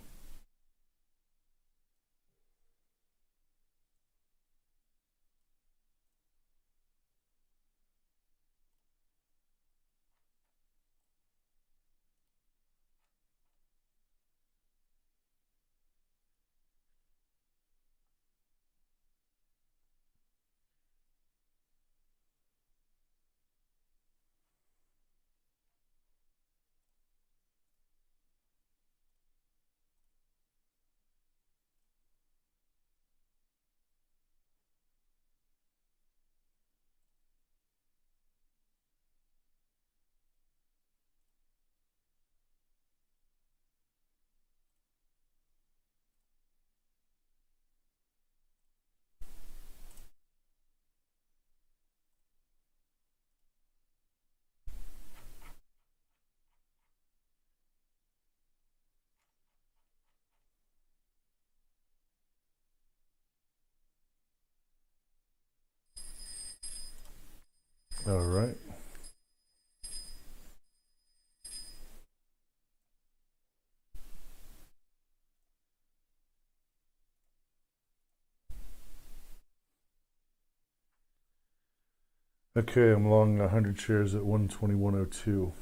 All right. Okay, I'm long 100 shares at 121.02.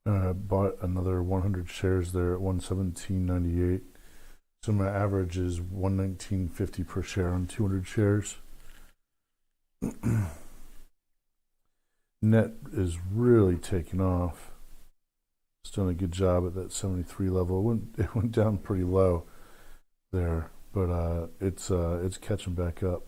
Bought another 100 shares there at 117.98. So my average is 119.50 per share on 200 shares. Net is really taking off. It's done a good job at that 73 level. It went down pretty low there, but it's catching back up.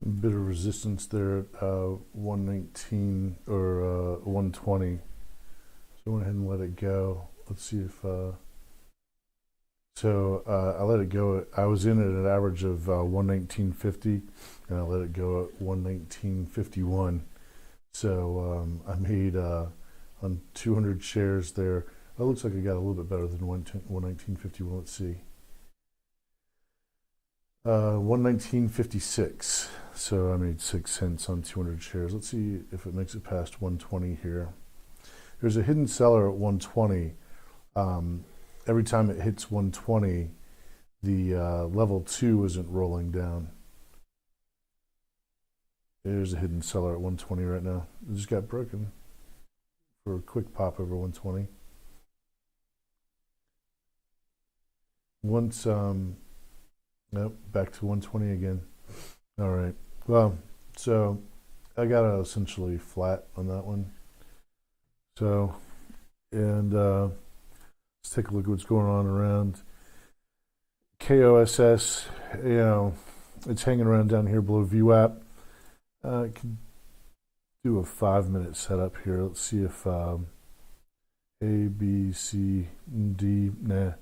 A bit of resistance there at 119 or 120. So I went ahead and let it go. Let's see if I let it go. I was in at an average of 119.50, and I let it go at 119.51. So I made on 200 shares there. It looks like I got a little bit better than 119.51. Let's see. 119.56. So I made 6 cents on 200 shares. Let's see if it makes it past 120 here. There's a hidden seller at 120. Every time it hits 120, the level 2 isn't rolling down. There's a hidden seller at 120 right now. It just got broken for a quick pop over 120. Once, nope, back to 120 again. All right. Well, so I got essentially flat on that one. So, and let's take a look at what's going on around KOSS. You know, it's hanging around down here below VWAP. I can do a 5-minute setup here. Let's see if A, B, C, D, nah,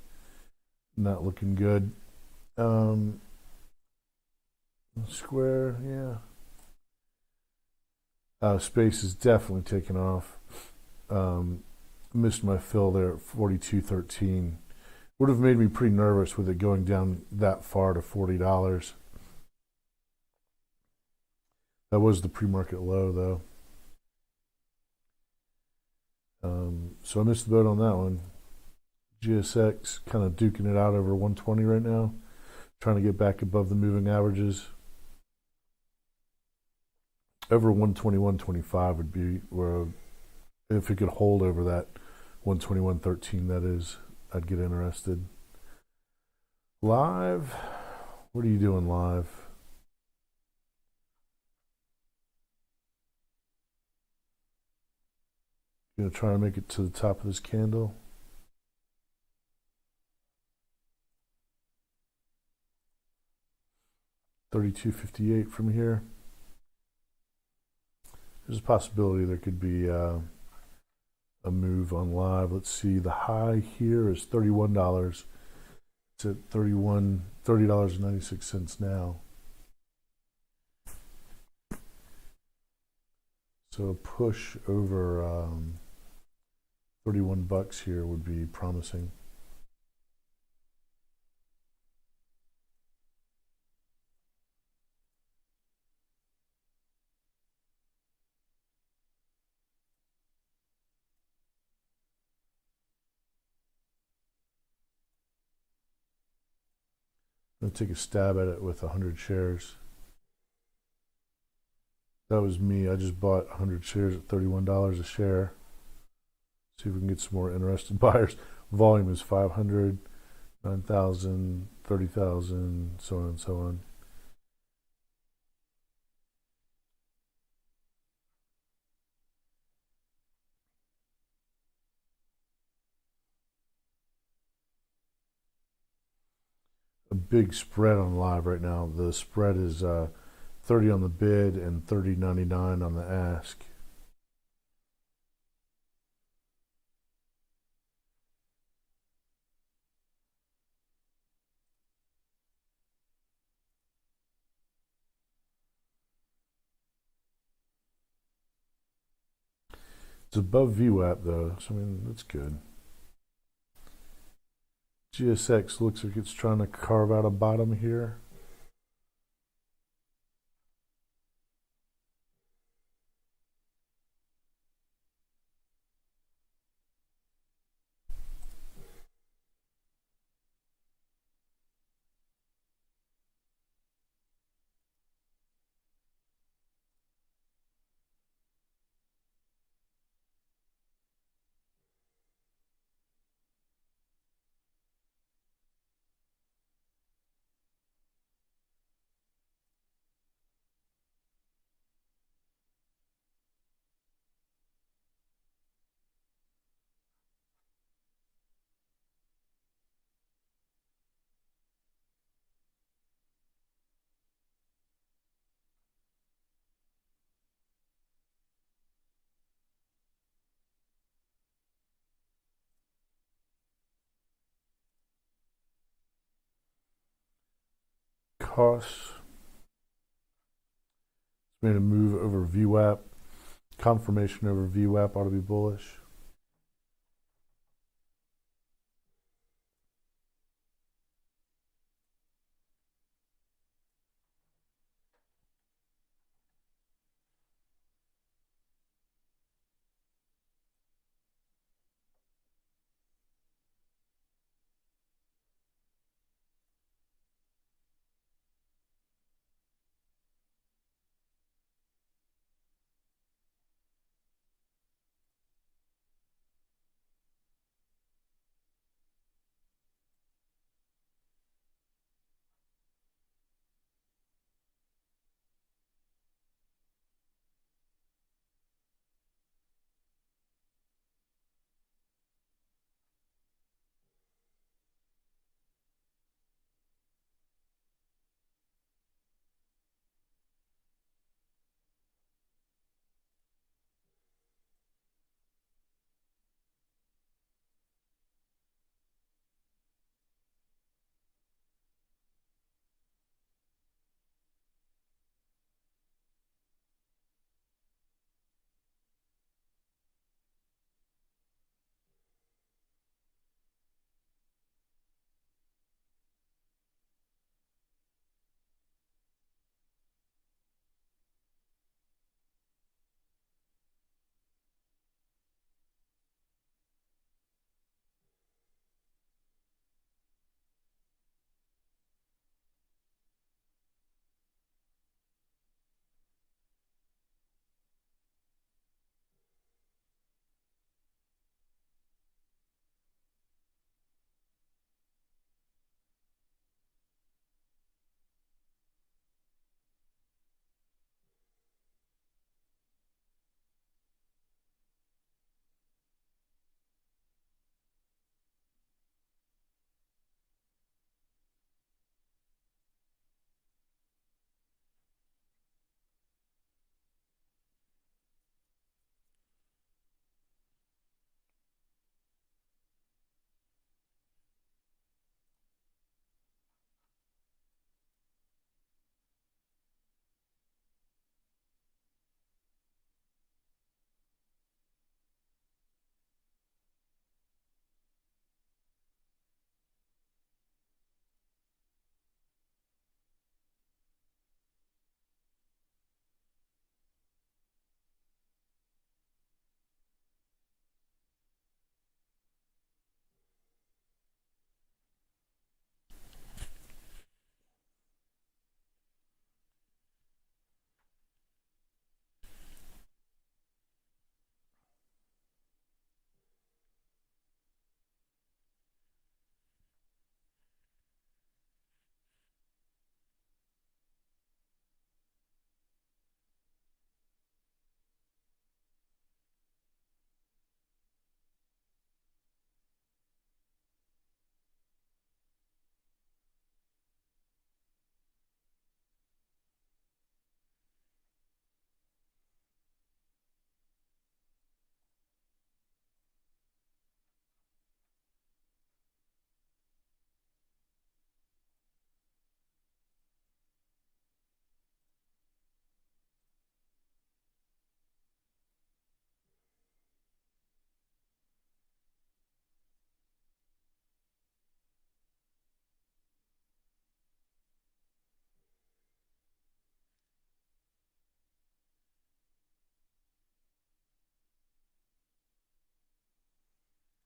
not looking good. Square, yeah. Space is definitely taking off. Missed my fill there at 42.13. Would have made me pretty nervous with it going down that far to $40. That was the pre-market low, though. So I missed the boat on that one. GSX kind of duking it out over 120 right now, trying to get back above the moving averages. Over 121.25 would be where, if it could hold over that 121.13, that is, I'd get interested. Live, what are you doing live? Gonna try to make it to the top of this candle. $32.58 from here. There's a possibility there could be a move on live. Let's see. The high here is $31. It's at $30.96 now. So a push over 31 bucks here would be promising. I'm going to take a stab at it with 100 shares. That was me. I just bought 100 shares at $31 a share. See if we can get some more interested buyers. Volume is 500, 9,000, 30,000, so on and so on. A big spread on live right now. The spread is 30 on the bid and 30.99 on the ask. It's above VWAP though, so I mean that's good. GSX looks like it's trying to carve out a bottom here. KOSS made a move over VWAP. Confirmation over VWAP ought to be bullish.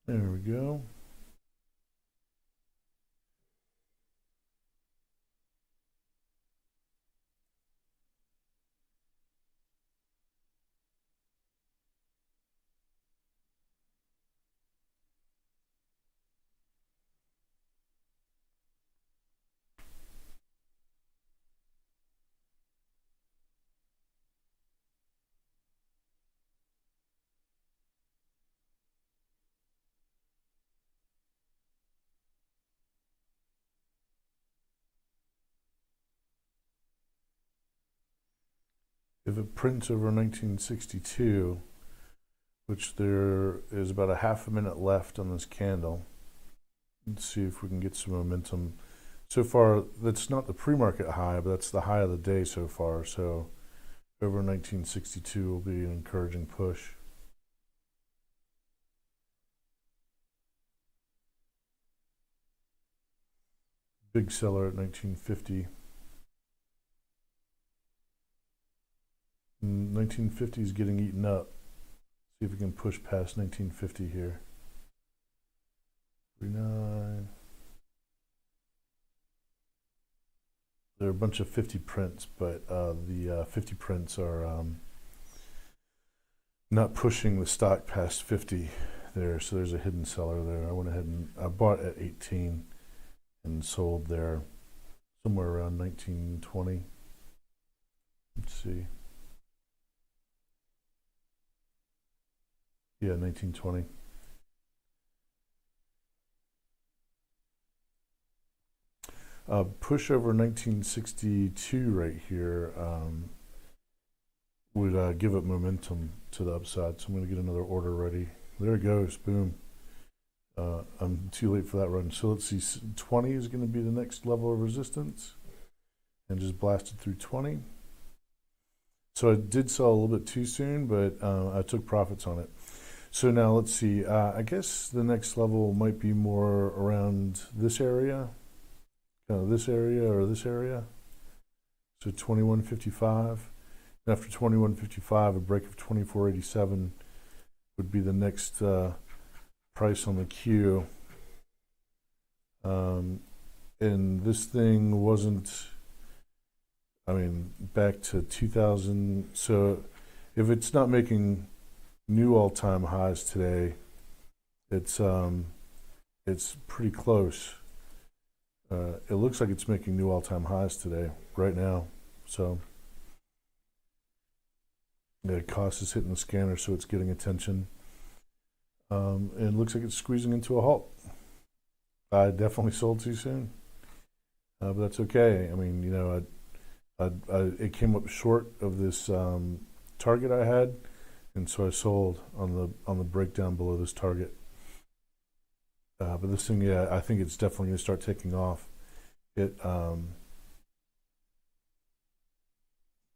There we go. If it prints over 1962, which there is about a half a minute left on this candle, let's see if we can get some momentum. So far, that's not the pre-market high, but that's the high of the day so far. So over 1962 will be an encouraging push. Big seller at 1950. 1950 is getting eaten up. See if we can push past 1950 here. 39. There are a bunch of 50 prints, but the 50 prints are not pushing the stock past 50 there. So there's a hidden seller there. I went ahead and I bought at 18 and sold there somewhere around 1920. Let's see. Yeah, 1920. Push over 1962 right here would give it momentum to the upside. So I'm going to get another order ready. There it goes. Boom. I'm too late for that run. So let's see. 20 is going to be the next level of resistance. And just blasted through 20. So I did sell a little bit too soon, but I took profits on it. So now let's see. I guess the next level might be more around this area. This area or this area. So 2155. And after 2155, a break of 2487 would be the next price on the queue. And this thing wasn't, I mean, back to 2000. So if it's not making new all-time highs today, it's pretty close. It looks like it's making new all-time highs today, right now. So the KOSS is hitting the scanner, so it's getting attention. And it looks like it's squeezing into a halt. I definitely sold too soon, but that's okay. I mean, you know, it came up short of this target I had, and so I sold on the breakdown below this target. But this thing, yeah, I think it's definitely going to start taking off. It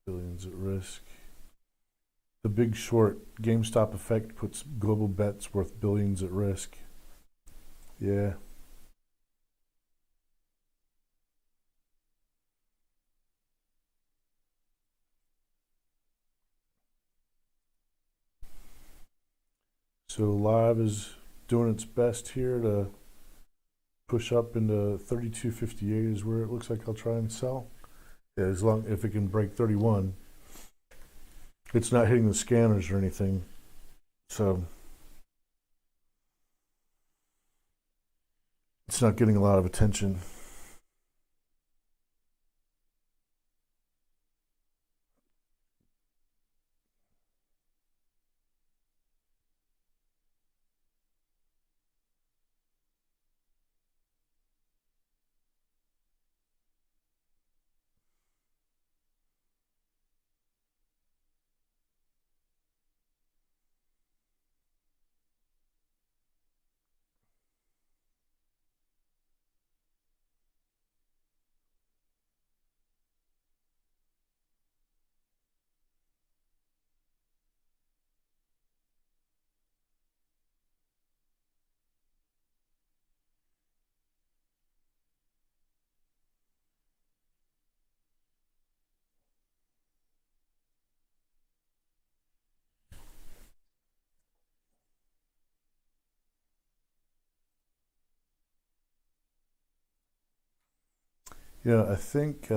billions at risk. The big short GameStop effect puts global bets worth billions at risk. Yeah. So live is doing its best here to push up into 32.58 is where it looks like I'll try and sell. Yeah, as long if it can break 31. It's not hitting the scanners or anything, so it's not getting a lot of attention. Yeah, I think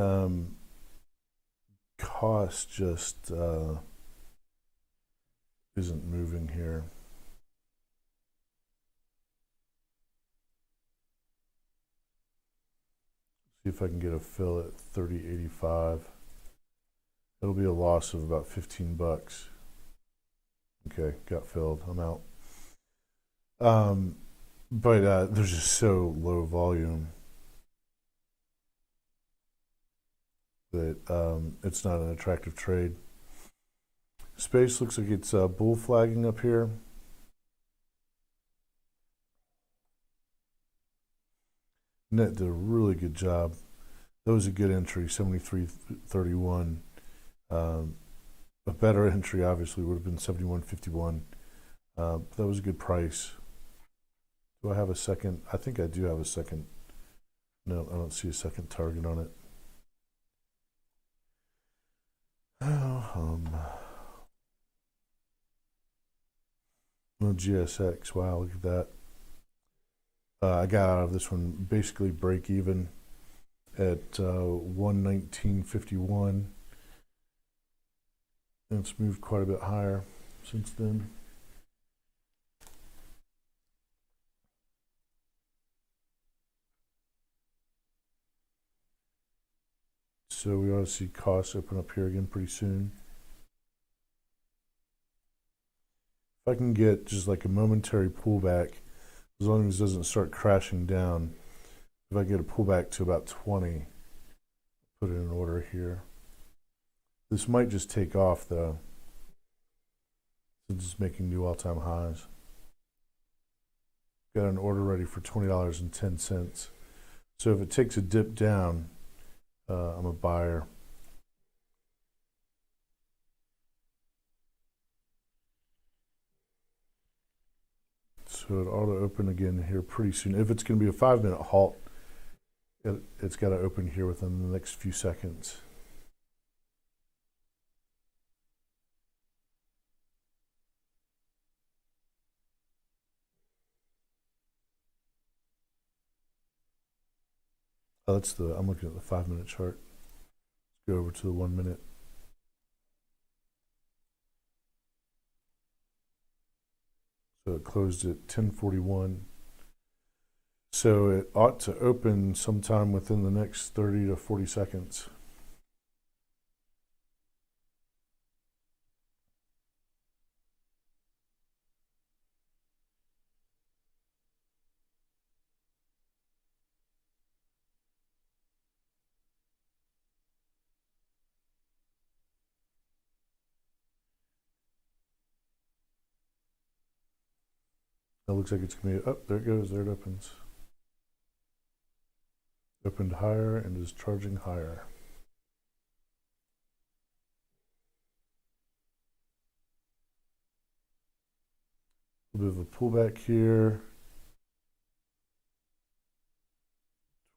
KOSS just isn't moving here. See if I can get a fill at 30.85. It'll be a loss of about 15 bucks. Okay, got filled. I'm out. But there's just so low volume that it's not an attractive trade. Space looks like it's bull flagging up here. Net did a really good job. That was a good entry, 73.31. A better entry obviously would have been 71.51. That was a good price. Do I have a second? I think I do have a second. No, I don't see a second target on it. No GSX. Wow, look at that. I got out of this one basically break even at 119.51. And it's moved quite a bit higher since then. So we ought to see KOSS open up here again pretty soon. If I can get just like a momentary pullback, as long as it doesn't start crashing down, if I get a pullback to about 20, put it in order here. This might just take off though, since it's making new all-time highs. Got an order ready for $20.10. So if it takes a dip down, I'm a buyer. So it ought to open again here pretty soon. If it's going to be a 5-minute halt, it's got to open here within the next few seconds. Oh, I'm looking at the 5-minute chart. Let's go over to the 1 minute. So it closed at 10:41. So it ought to open sometime within the next 30 to 40 seconds. It looks like it's going to be, oh, there it goes, there it opens. Opened higher and is charging higher. A bit of a pullback here.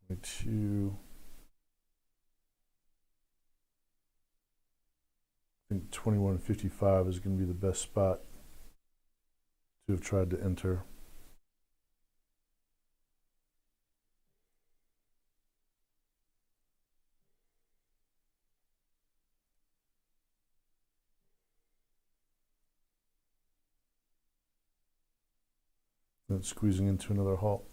22. I think 21.55 is going to be the best spot to have tried to enter. And it's squeezing into another halt.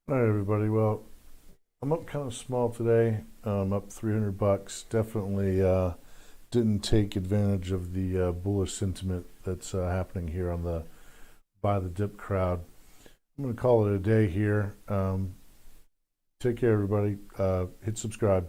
All right, everybody. Well, I'm up kind of small today. Up $300. Definitely didn't take advantage of the bullish sentiment that's happening here on the buy the dip crowd. I'm going to call it a day here. Take care, everybody. Hit subscribe.